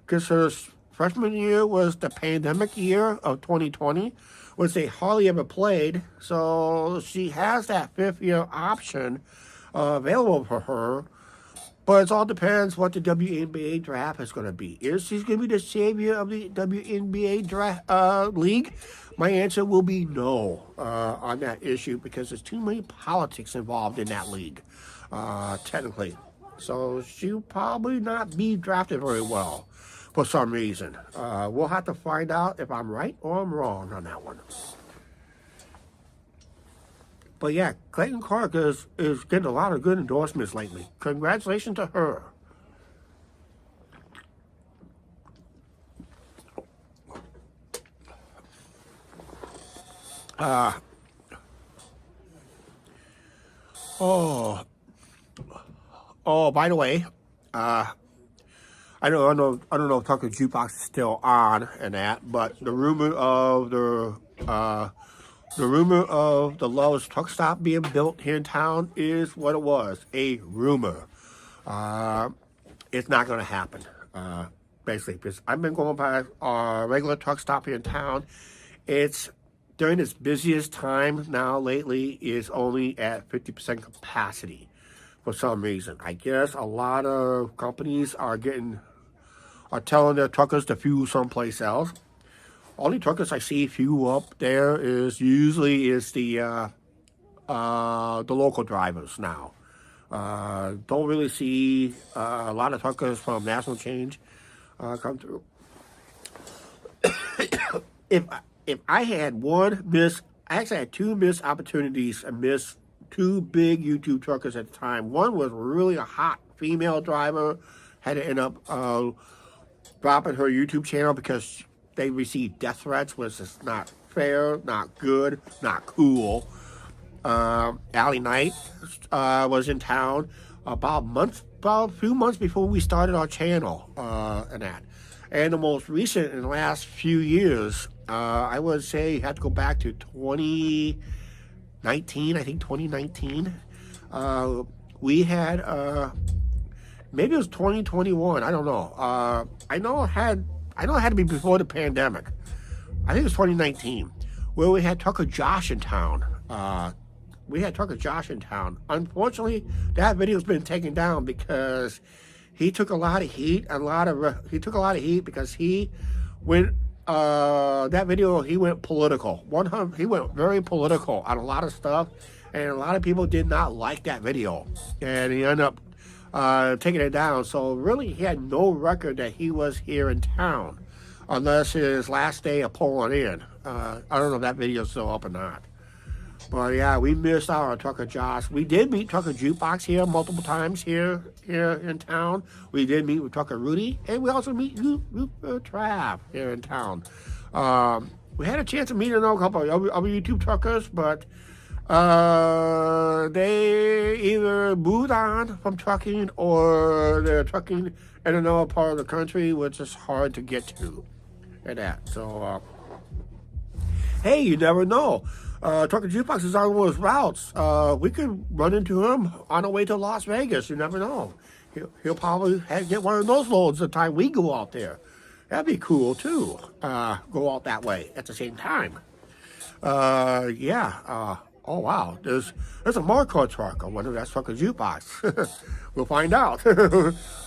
Because her freshman year was the pandemic year of 2020, which they hardly ever played. So she has that fifth year option available for her. But it all depends what the WNBA draft is going to be. Is she going to be the savior of the WNBA draft league? My answer will be no on that issue because there's too many politics involved in that league, technically. So she'll probably not be drafted very well for some reason. We'll have to find out if I'm right or I'm wrong on that one. But yeah, Clayton Clark is getting a lot of good endorsements lately. Congratulations to her. By the way, I don't know if Tucker Jukebox is still on and that, but the rumor of the Love's truck stop being built here in town is what it was, a rumor. It's not going to happen, basically, because I've been going by a regular truck stop here in town. It's during its busiest time now lately is only at 50% capacity for some reason. I guess a lot of companies are telling their truckers to fuel someplace else. Only truckers I see fuel up there is usually the local drivers now. Don't really see a lot of truckers from National Change come through. If I had I actually had two missed opportunities and missed two big YouTube truckers at the time. One was really a hot female driver, had to end up dropping her YouTube channel because they received death threats, which is not fair, not good, not cool. Allie Knight was in town about a month about a few months before we started our channel and that. And the most recent in the last few years, I would say you have to go back to 2019, I think 2019. We had, maybe it was 2021, I don't know. I know it had to be before the pandemic. I think it was 2019, where we had Trucker Josh in town. Unfortunately, that video's been taken down because he took a lot of heat. Because he went that video. He went political. He went very political on a lot of stuff, and a lot of people did not like that video, and he ended up taking it down. So really, he had no record that he was here in town, unless his last day of pulling in. I don't know if that video's still up or not. But yeah, we missed out on Trucker Josh. We did meet Trucker Jukebox here multiple times here in town. We did meet with Trucker Rudy, and we also meet Trav here in town. We had a chance to meet a couple of other YouTube truckers, but they either moved on from trucking or they're trucking in another part of the country, which is hard to get to. And that. So, hey, you never know. Trucker Jukebox is on one of his routes. We could run into him on our way to Las Vegas. You never know. He'll probably get one of those loads the time we go out there. That'd be cool, too. Go out that way at the same time. Yeah. Oh, wow. There's a Marco truck. I wonder if that's Trucker Jukebox. We'll find out.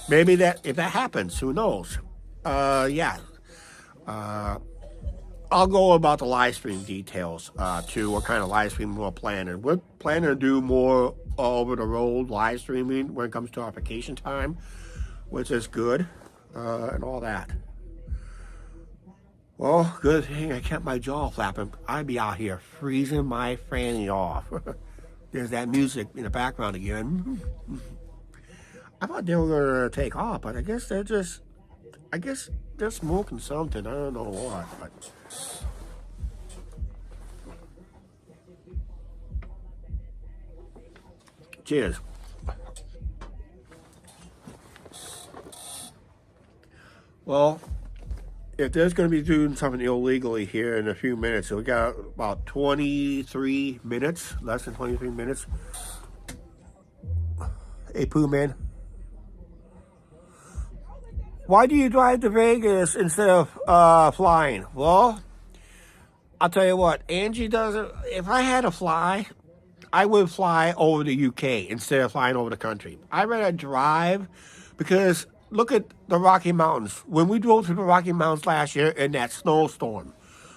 Maybe if that happens, who knows? Yeah. I'll go about the live stream details, too, what kind of live stream we're planning. We're planning to do more over the road live streaming when it comes to our vacation time, which is good, and all that. Well, good thing I kept my jaw flapping. I'd be out here freezing my fanny off. There's that music in the background again. I thought they were going to take off, but I guess they're smoking something. I don't know what, but... Cheers. Well, if there's going to be doing something illegally here in a few minutes, so we got about 23 minutes, less than 23 minutes. Hey, Pooh Man. Why do you drive to Vegas instead of flying? Well, I'll tell you what, Angie doesn't. If I had to fly, I would fly over the UK instead of flying over the country. I'd rather drive because look at the Rocky Mountains. When we drove through the Rocky Mountains last year in that snowstorm,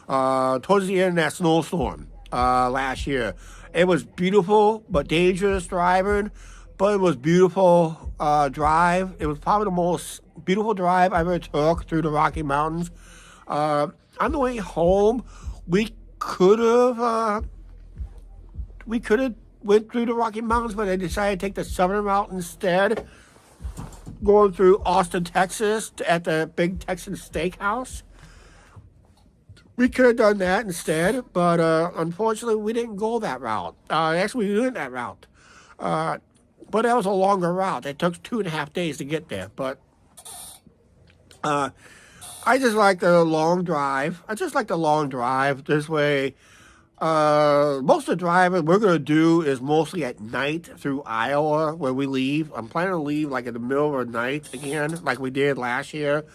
towards the end of that snowstorm last year, it was beautiful but dangerous driving, but it was beautiful drive. It was probably the most beautiful drive I ever took through the Rocky Mountains. On the way home, we could have went through the Rocky Mountains, but I decided to take the southern route instead, going through Austin, Texas, at the Big Texan Steakhouse. We could have done that instead, but unfortunately, we didn't go that route. Actually, we went that route, but that was a longer route. It took 2.5 days to get there, but I just like the long drive. This way. Most of the driving we're going to do is mostly at night through Iowa where we leave. I'm planning to leave like in the middle of the night again, like we did last year.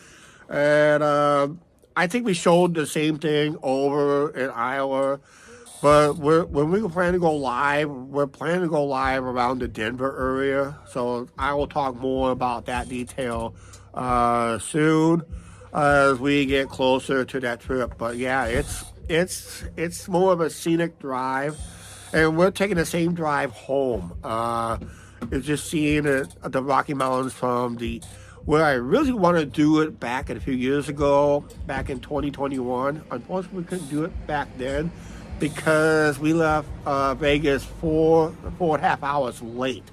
And I think we showed the same thing over in Iowa. But when we plan to go live, we're planning to go live around the Denver area. So I will talk more about that detail soon as we get closer to that trip. But yeah, it's more of a scenic drive, and we're taking the same drive home. It's just seeing the Rocky Mountains from where I really want to do it back a few years ago, back in 2021. Unfortunately, we couldn't do it back then because we left Vegas 4.5 hours late,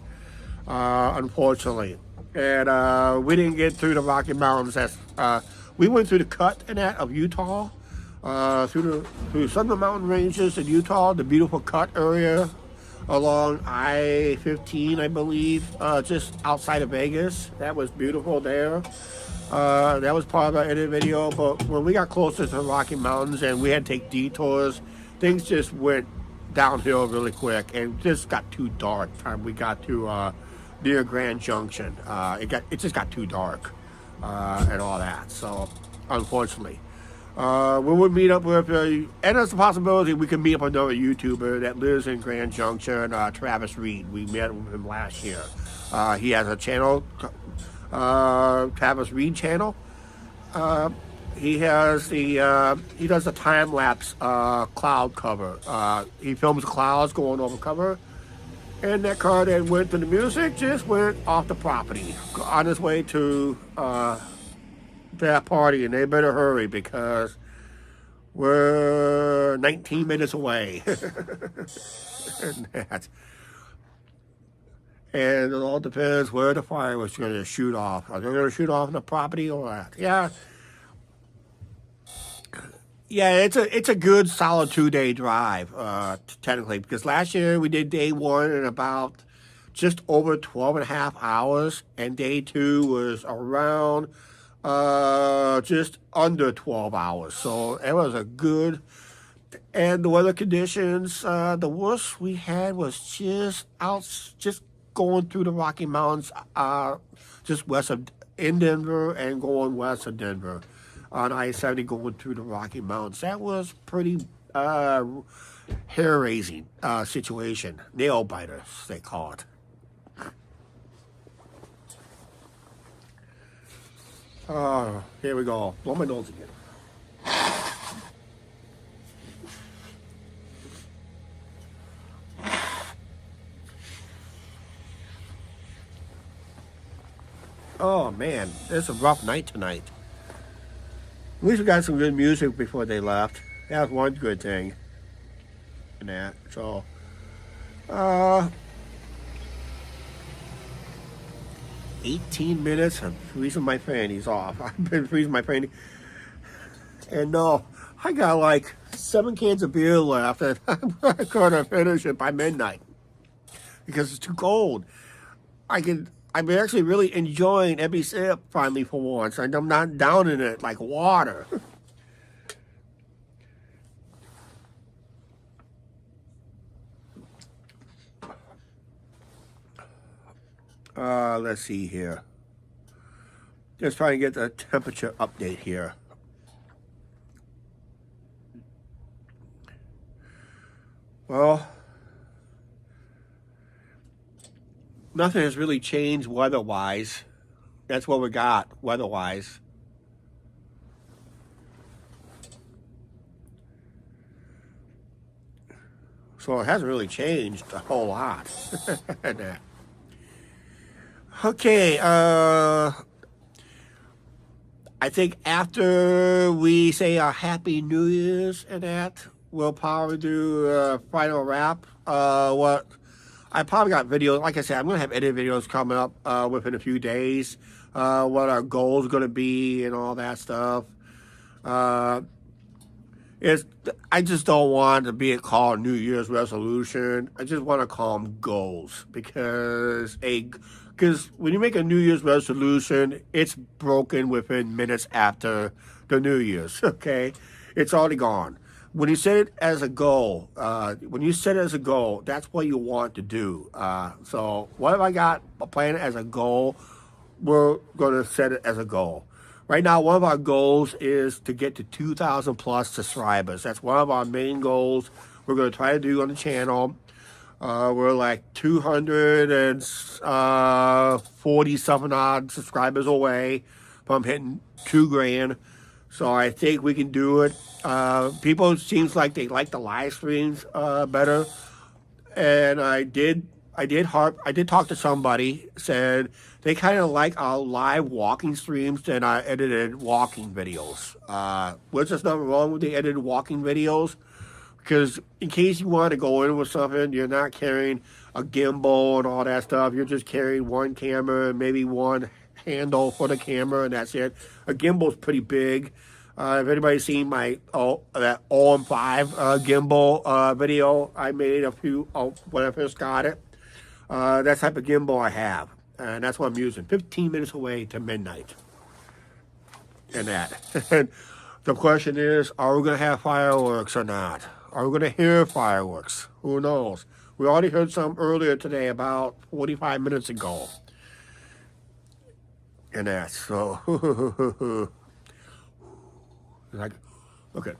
unfortunately. And we didn't get through the Rocky Mountains. We went through the cut and that of Utah, through some of the mountain ranges in Utah, the beautiful cut area along I-15, I believe, just outside of Vegas. That was beautiful there. That was part of our edit video, but when we got closer to the Rocky Mountains and we had to take detours, things just went downhill really quick and just got too dark time we got to near Grand Junction. It just got too dark and all that. So unfortunately, we would meet up with and there's a possibility we could meet up with another YouTuber that lives in Grand Junction, Travis Reed. We met with him last year. He has a channel, Travis Reed channel. He has he does the time lapse cloud cover. He films clouds going over cover, and that car that went to the music just went off the property on his way to that party, and they better hurry because we're 19 minutes away. And it all depends where the fire was going to shoot off. Are they going to shoot off on the property or what? Yeah, it's a good solid 2-day drive, technically, because last year we did day 1 in about just over 12 and a half hours, and day 2 was around just under 12 hours. So it was a good, and the weather conditions, the worst we had was just going through the Rocky Mountains, just in Denver and going west of Denver on I-70 going through the Rocky Mountains. That was pretty hair-raising situation. Nail biters, they call it. Here we go. Blow my nose again. Oh man, it's a rough night tonight. At least we got some good music before they left. That was one good thing. And that, so, 18 minutes. I'm freezing my fannies off. I've been freezing my fannies. And no, I got like 7 cans of beer left, and I'm gonna finish it by midnight because it's too cold. I'm actually really enjoying every sip finally for once. And I'm not downing it like water. Let's see here. Just trying to get the temperature update here. Well, nothing has really changed weather-wise. That's what we got, weather-wise. So it hasn't really changed a whole lot. Okay, I think after we say a Happy New Year's and that, we'll probably do a final wrap. What I probably got videos, like I said, I'm going to have edit videos coming up within a few days. What our goals are going to be and all that stuff. I just don't want to be called New Year's resolution. I just want to call them goals because when you make a New Year's resolution, it's broken within minutes after the New Year's. Okay, it's already gone. When you set it as a goal, that's what you want to do. So what have I got planned as a goal? We're going to set it as a goal. Right now, one of our goals is to get to 2,000 plus subscribers. That's one of our main goals we're going to try to do on the channel. We're like 240 something odd subscribers away from hitting 2 grand. So I think we can do it. People seems like they like the live streams better. And I did talk to somebody, said they kind of like our live walking streams than our edited walking videos. Which there's nothing wrong with the edited walking videos, because in case you want to go in with something, you're not carrying a gimbal and all that stuff. You're just carrying one camera and maybe one handle for the camera, and that's it. A gimbal's pretty big. If anybody's seen my that OM5 gimbal video I made a few when I first got it, that type of gimbal I have, and that's what I'm using. 15 minutes away to midnight, and that. And the question is, are we going to have fireworks or not? Are we going to hear fireworks? Who knows? We already heard some earlier today, about 45 minutes ago, and that. So, like, look at,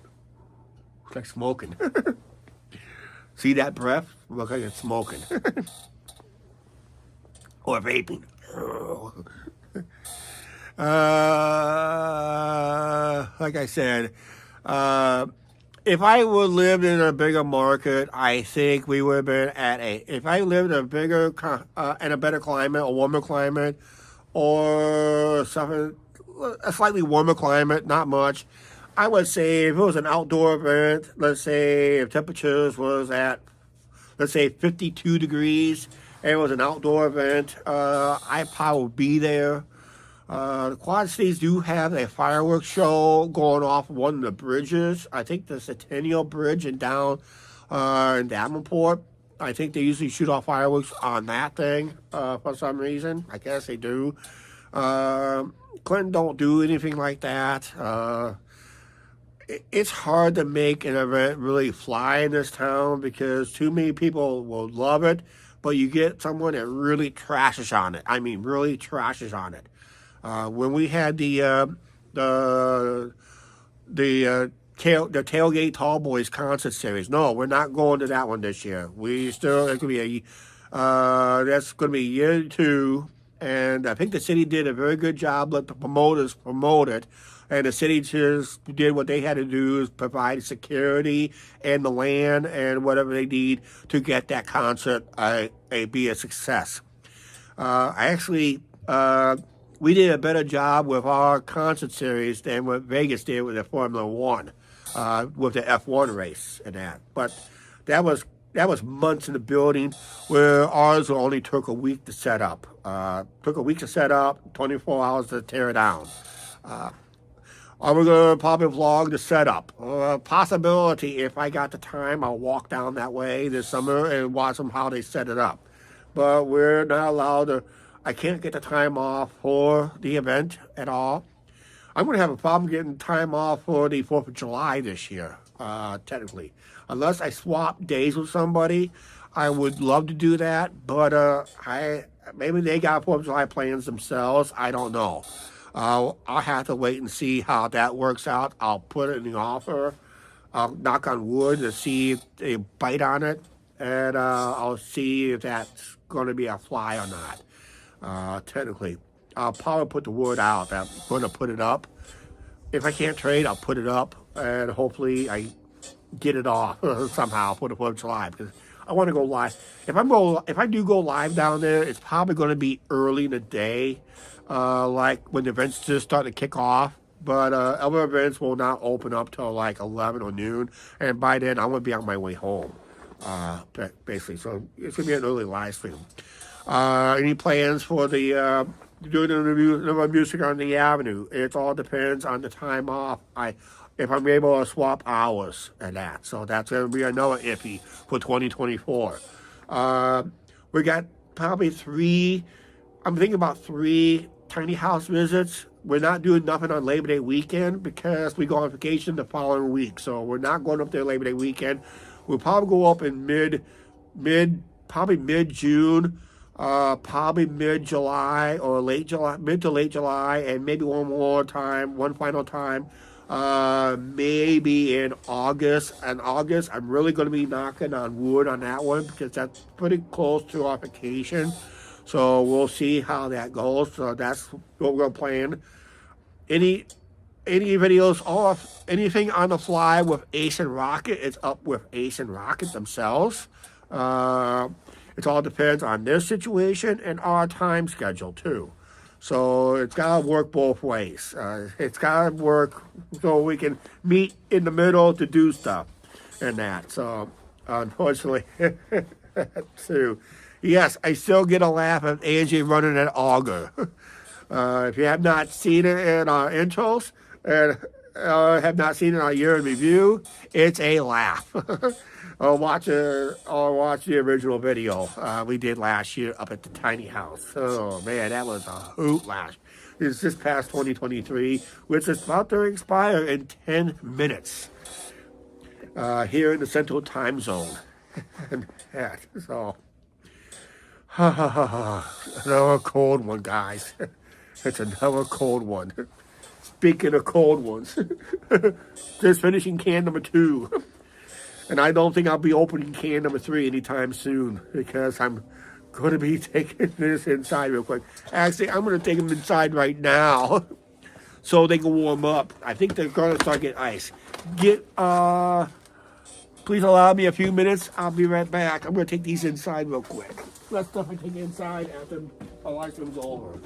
it's like smoking. See that breath? Look like it's smoking. Or vaping. Like I said, if I would lived in a bigger market, I think we would have been at a. If I lived in a bigger, in a better climate, a warmer climate, or something, a slightly warmer climate, not much, I would say if it was an outdoor event, let's say if temperatures was at, let's say 52 degrees, and it was an outdoor event, I probably would be there. The Quad Cities do have a fireworks show going off one of the bridges. I think the Centennial Bridge in in Davenport. I think they usually shoot off fireworks on that thing for some reason. I guess they do. Clinton don't do anything like that. It's hard to make an event really fly in this town because too many people will love it, but you get someone that really trashes on it. I mean, really trashes on it. When we had the tailgate Tall Boys concert series, no, we're not going to that one this year. It's going to be that's going to be year 2, and I think the city did a very good job. Let the promoters promote it, and the city just did what they had to do, is provide security and the land and whatever they need to get that concert be a success. We did a better job with our concert series than what Vegas did with the Formula One, with the F1 race and that. But that was months in the building, where ours only took a week to set up. 24 hours to tear it down. Are we going to probably vlog the setup? Possibility, if I got the time, I'll walk down that way this summer and watch them how they set it up. But we're not allowed to. I can't get the time off for the event at all. I'm going to have a problem getting time off for the 4th of July this year, technically. Unless I swap days with somebody, I would love to do that. But maybe they got 4th of July plans themselves. I don't know. I'll have to wait and see how that works out. I'll put it in the offer. I'll knock on wood to see if they bite on it. And I'll see if that's going to be a fly or not. Technically, I'll probably put the word out that I'm going to put it up. If I can't trade, I'll put it up, and hopefully I get it off somehow for the 4th of July, because I want to go live. If I do go live down there, it's probably going to be early in the day, like when the events just start to kick off. But other events will not open up till like 11 or noon, and by then I'm going to be on my way home, basically. So it's going to be an early live stream. Any plans for the doing the music on the avenue? It all depends on the time off. If I'm able to swap hours and that, so that's going to be another iffy for 2024. We got probably 3. I'm thinking about 3 tiny house visits. We're not doing nothing on Labor Day weekend because we go on vacation the following week, so we're not going up there Labor Day weekend. We'll probably go up in probably mid-June. Probably mid-July or late July, mid to late July, and maybe one final time, maybe in August. And August, I'm really going to be knocking on wood on that one because that's pretty close to our vacation. So we'll see how that goes. So that's what we're plan. Any videos off, anything on the fly with Ace and Rocket, it's up with Ace and Rocket themselves. It all depends on their situation and our time schedule, too. So it's got to work both ways. It's got to work so we can meet in the middle to do stuff and that. So, unfortunately, too. Yes, I still get a laugh at Angie running an auger. If you have not seen it in our intros, and have not seen it on year in review, it's a laugh. Watch the original video we did last year up at the tiny house. Oh man, that was a hoot last. It's just past 2023, which is about to expire in 10 minutes here in the Central Time Zone. And that, so, another cold one, guys. It's another cold one. Speaking of cold ones, just finishing can number 2. And I don't think I'll be opening can number 3 anytime soon because I'm going to be taking this inside real quick. Actually, I'm going to take them inside right now so they can warm up. I think they're going to start getting ice. Please allow me a few minutes. I'll be right back. I'm going to take these inside real quick. Let's definitely take it inside after our ice cream's over.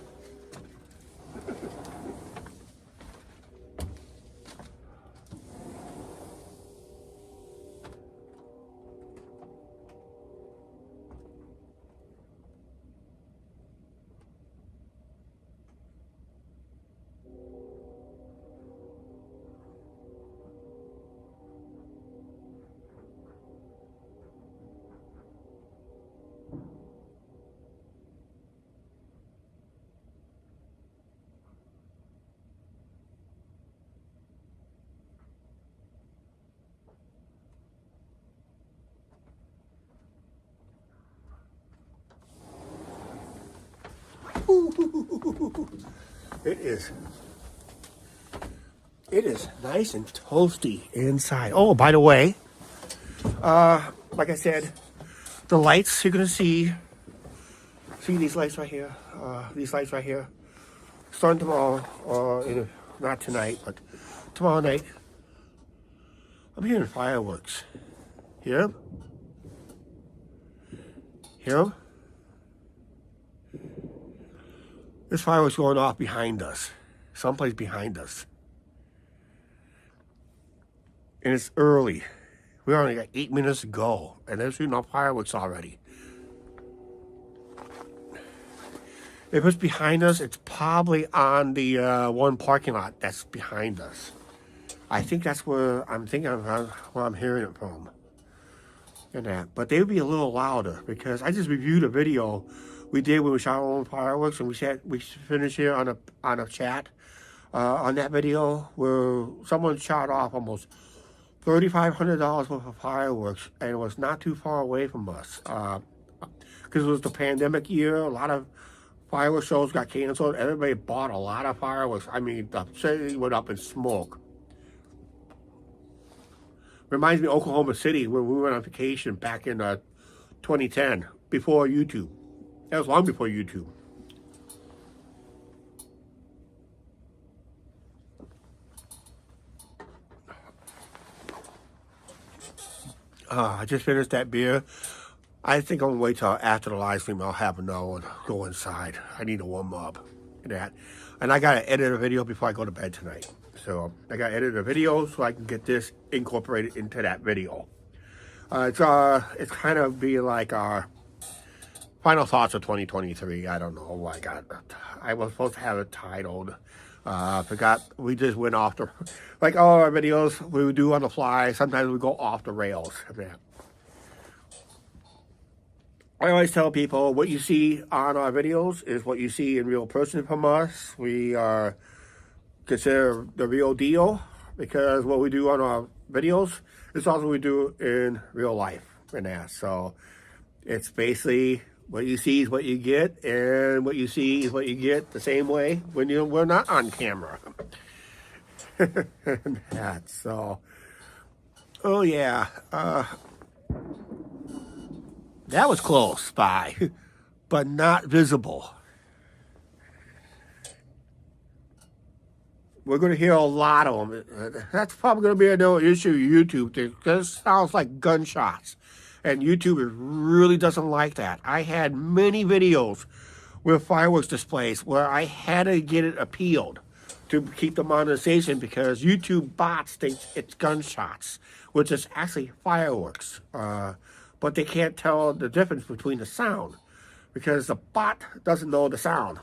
It is nice and toasty inside. Oh, by the way, like I said, the lights you're gonna see these lights right here. These lights right here. Starting tomorrow, not tonight, but tomorrow night. I'm hearing fireworks. Hear 'em? Hear 'em? There's fireworks going off behind us. Someplace behind us. And it's early. We only got 8 minutes to go. And they're shooting off fireworks already. If it's behind us, it's probably on the one parking lot that's behind us. I think that's where I'm thinking of where I'm hearing it from. And that. But they would be a little louder because I just reviewed a video we did when we shot our own fireworks, and we finished here on a chat on that video where someone shot off almost $3,500 worth of fireworks, and it was not too far away from us because it was the pandemic year. A lot of fireworks shows got canceled. Everybody bought a lot of fireworks. I mean, the city went up in smoke. Reminds me of Oklahoma City where we went on vacation back in 2010 before YouTube. That was long before YouTube. I just finished that beer. I think I'm going to wait till after the live stream. I'll have another one. Go inside. I need to warm up. And I got to edit a video before I go to bed tonight. So I got to edit a video so I can get this incorporated into that video. It's kind of be like our final thoughts of 2023. I don't know. I was supposed to have it titled. Forgot. We just went off the, like all our videos we would do on the fly. Sometimes we go off the rails. I always tell people what you see on our videos is what you see in real person from us. We are considered the real deal because what we do on our videos is also what we do in real life. So it's basically what you see is what you get, and what you see is what you get the same way when we're not on camera. So, oh yeah, that was close by, but not visible. We're going to hear a lot of them. That's probably going to be another issue with YouTube. This sounds like gunshots. And YouTube really doesn't like that. I had many videos with fireworks displays where I had to get it appealed to keep the monetization because YouTube bots think it's gunshots, which is actually fireworks. But they can't tell the difference between the sound because the bot doesn't know the sound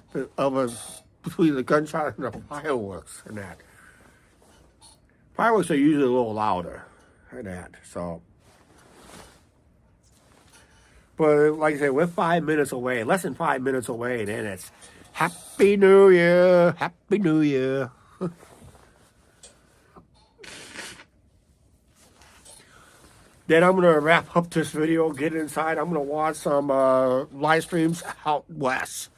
between the gunshot and the fireworks and that. Fireworks are usually a little louder than that. So, but like I said, we're 5 minutes away, less than 5 minutes away. Then it's Happy New Year, Happy New Year. Then I'm gonna wrap up this video, get inside. I'm gonna watch some live streams out west.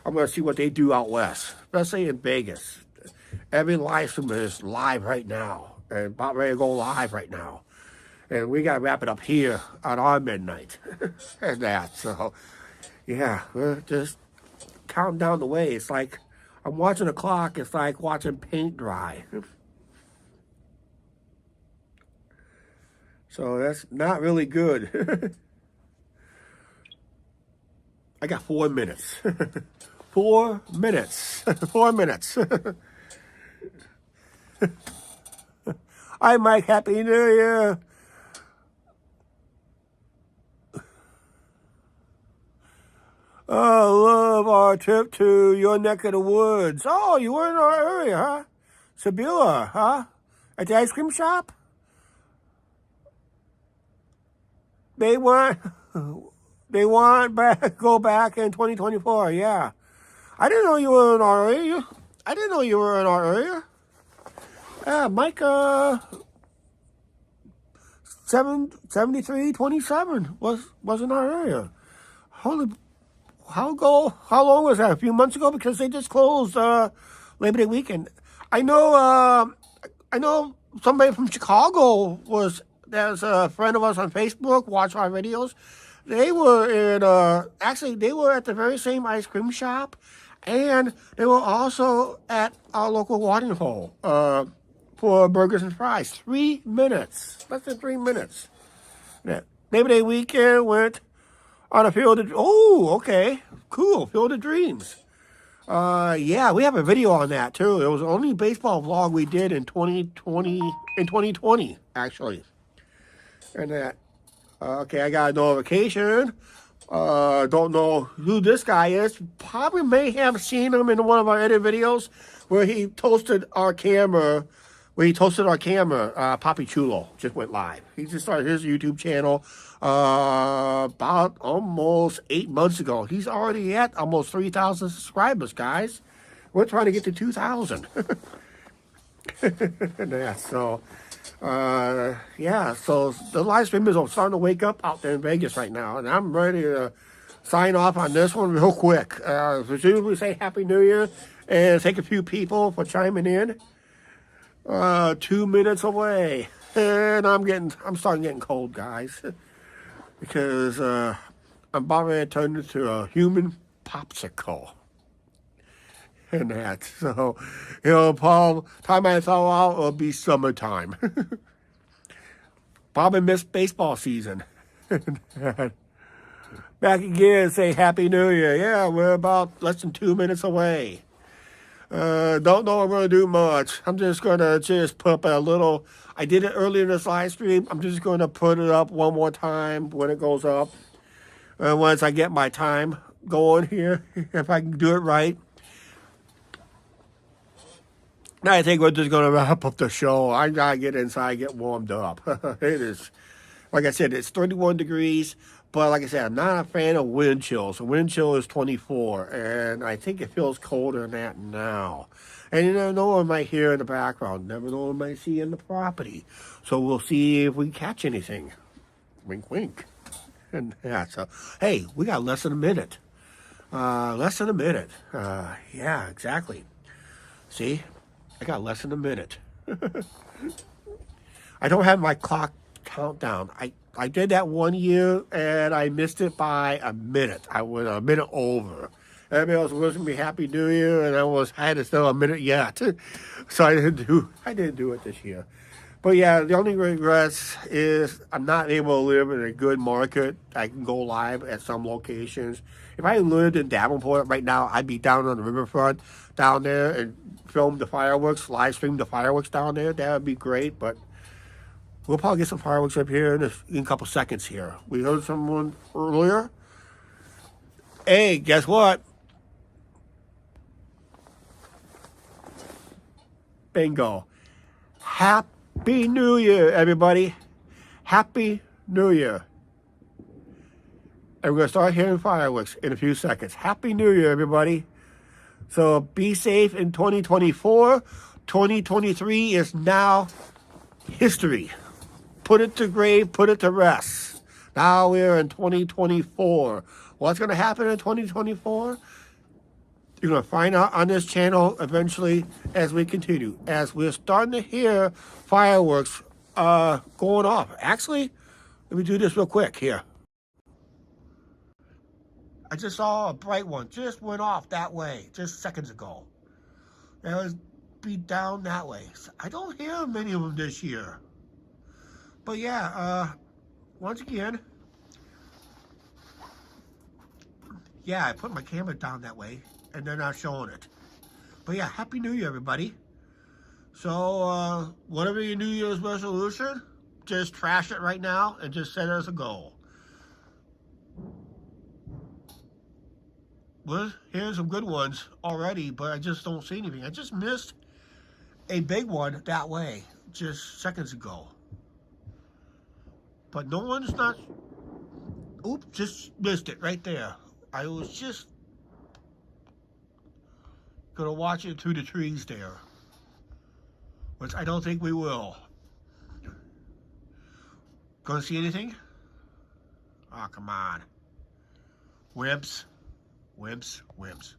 I'm gonna see what they do out west, especially in Vegas. Every live stream is live right now, and about ready to go live right now. And we gotta wrap it up here on our midnight, and that. So, yeah, we're just counting down the way. It's like I'm watching the clock. It's like watching paint dry. So that's not really good. I got 4 minutes. 4 minutes. 4 minutes. Hi, Mike. Happy New Year. Oh, love our trip to your neck of the woods. Oh, you were in our area, huh? Sibylla, huh? At the ice cream shop? They want back, go back in 2024. Yeah, I didn't know you were in our area. I didn't know you were in our area. Yeah, Mike. 7327 was in our area. Holy, how long was that? A few months ago, because they just closed Labor Day weekend. I know somebody from Chicago was. There's a friend of us on Facebook, watch our videos. They were in, actually, they were at the very same ice cream shop, and they were also at our local watering hole for burgers and fries. 3 minutes, less than 3 minutes. Yeah. Labor Day weekend went on a field of, oh, okay, cool, Field of Dreams. Yeah, we have a video on that too. It was the only baseball vlog we did in 2020, actually. And that, okay, I got a notification. Don't know who this guy is. Probably may have seen him in one of our edit videos where he toasted our camera. Papi Chulo just went live. He just started his YouTube channel about almost 8 months ago. He's already at almost 3,000 subscribers, guys. We're trying to get to 2,000. Yeah, so. Yeah, so the live streamers are starting to wake up out there in Vegas right now, and I'm ready to sign off on this one real quick. As soon as we say Happy New Year and thank a few people for chiming in. 2 minutes away, and I'm starting getting cold, guys, because I'm about ready to turn into a human popsicle. And that, so, Paul, time I thaw out, it'll be summertime. Probably missed baseball season. Back again, say Happy New Year. Yeah, we're about less than 2 minutes away. Don't know I'm going to do much. I'm just going to put up a little, I did it earlier in this live stream. I'm just going to put it up one more time when it goes up. Once I get my time going here, if I can do it right. I think we're just going to wrap up the show. I got to get inside, get warmed up. It is, like I said, it's 31 degrees. But like I said, I'm not a fan of wind chill. So wind chill is 24. And I think it feels colder than that now. And you never know what I might hear in the background. Never know what I might see in the property. So we'll see if we catch anything. Wink, wink. And yeah, so, hey, we got less than a minute. Less than a minute. Yeah, exactly. See? I got less than a minute. I don't have my clock countdown. I did that 1 year and I missed it by a minute. I went a minute over. Everybody else wishing me Happy New Year, and I had to still a minute yet. So I didn't do it this year. But yeah, the only regrets is I'm not able to live in a good market. I can go live at some locations. If I lived in Davenport right now, I'd be down on the riverfront down there and film the fireworks, live stream the fireworks down there. That would be great, but we'll probably get some fireworks up here in a couple seconds here. We heard someone earlier. Hey, guess what? Bingo. Happy Happy New Year, everybody. Happy New Year. And we're going to start hearing fireworks in a few seconds. Happy New Year, everybody. So be safe in 2024. 2023 is now history. Put it to grave, put it to rest. Now we're in 2024. What's going to happen in 2024? You're going to find out on this channel eventually as we continue. As we're starting to hear fireworks going off. Actually, let me do this real quick here. I just saw a bright one. Just went off that way just seconds ago. That was beat down that way. I don't hear many of them this year. But yeah, once again, yeah, I put my camera down that way and they're not showing it. But yeah, Happy New Year, everybody. So, whatever your New Year's resolution, just trash it right now and just set it as a goal. Well, here's some good ones already, but I just don't see anything. I just missed a big one that way just seconds ago. But no one's not... Oops, just missed it right there. I was just going to watch it through the trees there, which I don't think we will. Gonna see anything? Oh, come on. Wimps. Wimps. Wimps.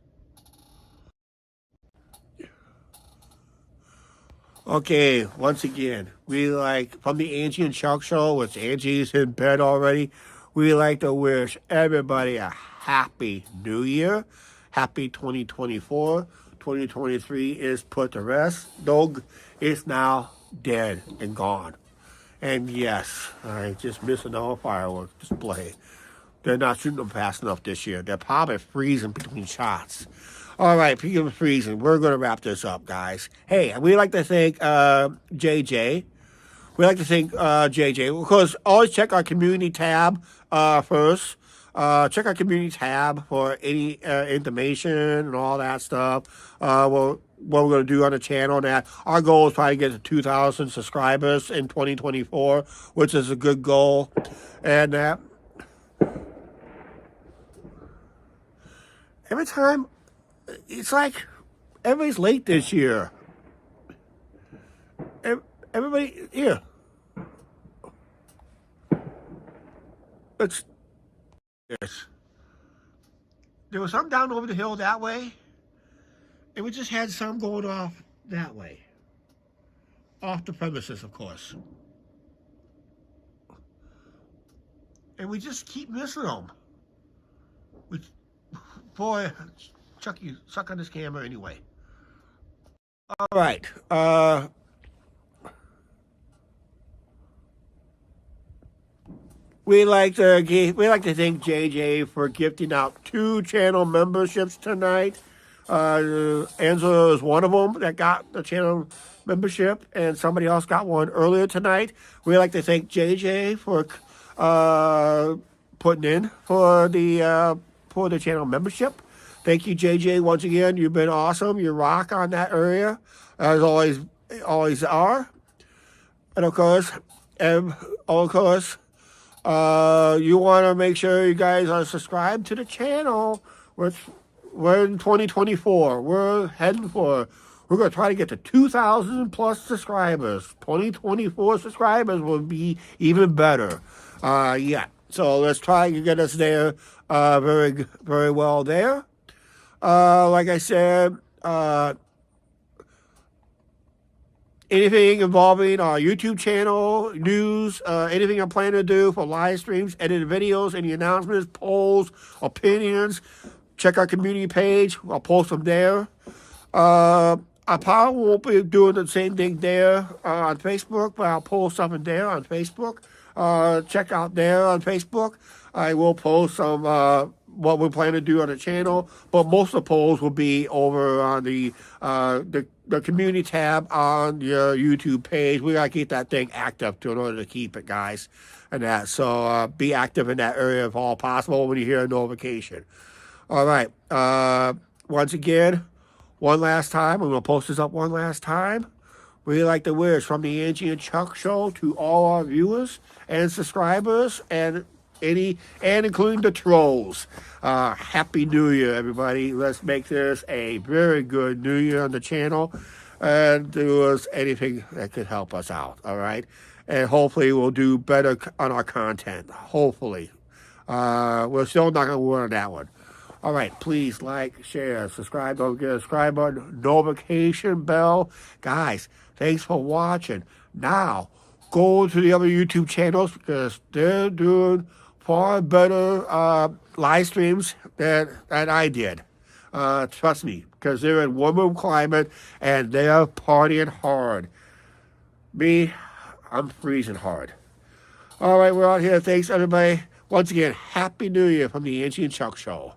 Okay, once again, we like, from the Angie and Chuck show, which Angie's in bed already, we like to wish everybody a happy New Year. Happy 2024. 2023 is put to rest. Dog is now dead and gone. And yes, I just missed another fireworks display. They're not shooting them fast enough this year. They're probably freezing between shots. All right, speaking of freezing, we're going to wrap this up, guys. Hey, we'd like to thank JJ. We'd like to thank JJ. Because always check our community tab first. Check our community tab for any information and all that stuff. What we're going to do on the channel. And that our goal is probably to get to 2,000 subscribers in 2024, which is a good goal. And every time, it's like everybody's late this year. Everybody here. It's this. There was some down over the hill that way, and we just had some going off that way. Off the premises, of course. And we just keep missing them. Boy, Chuck, you suck on this camera anyway. All right. We like to thank JJ for gifting out 2 channel memberships tonight. Angela is one of them that got the channel membership, and somebody else got one earlier tonight. We'd like to thank JJ for putting in for the channel membership. Thank you, JJ, once again. You've been awesome. You rock on that area, as always are. And of course, you want to make sure you guys are subscribed to the channel. We're in 2024. We're heading for... We're going to try to get to 2,000 plus subscribers. 2024 subscribers will be even better. Yeah. So let's try to get us there very, very well there. Like I said, anything involving our YouTube channel, news, anything I'm planning to do for live streams, edited videos, any announcements, polls, opinions, check our community page. I'll post them there. I probably won't be doing the same thing there on Facebook, but I'll post something there on Facebook. Check out there on Facebook. I will post some what we plan to do on the channel, but most of the polls will be over on the community tab on your YouTube page. We gotta keep that thing active in order to keep it, guys, and that. So be active in that area if all possible when you hear a notification. All right. Once again, one last time, I'm gonna post this up one last time. We like to wish from the Angie and Chuck Show to all our viewers and subscribers and including the trolls. Happy New Year, everybody. Let's make this a very good New Year on the channel and do us anything that could help us out, all right? And hopefully we'll do better on our content. Hopefully. We're still not going to work on that one. All right, please like, share, subscribe. Don't forget to subscribe button, notification bell. Guys, thanks for watching. Now, go to the other YouTube channels because they're doing far better live streams than I did. Trust me, because they're in warm climate and they're partying hard. Me, I'm freezing hard. All right, we're out here. Thanks, everybody. Once again, Happy New Year from the Angie and Chuck Show.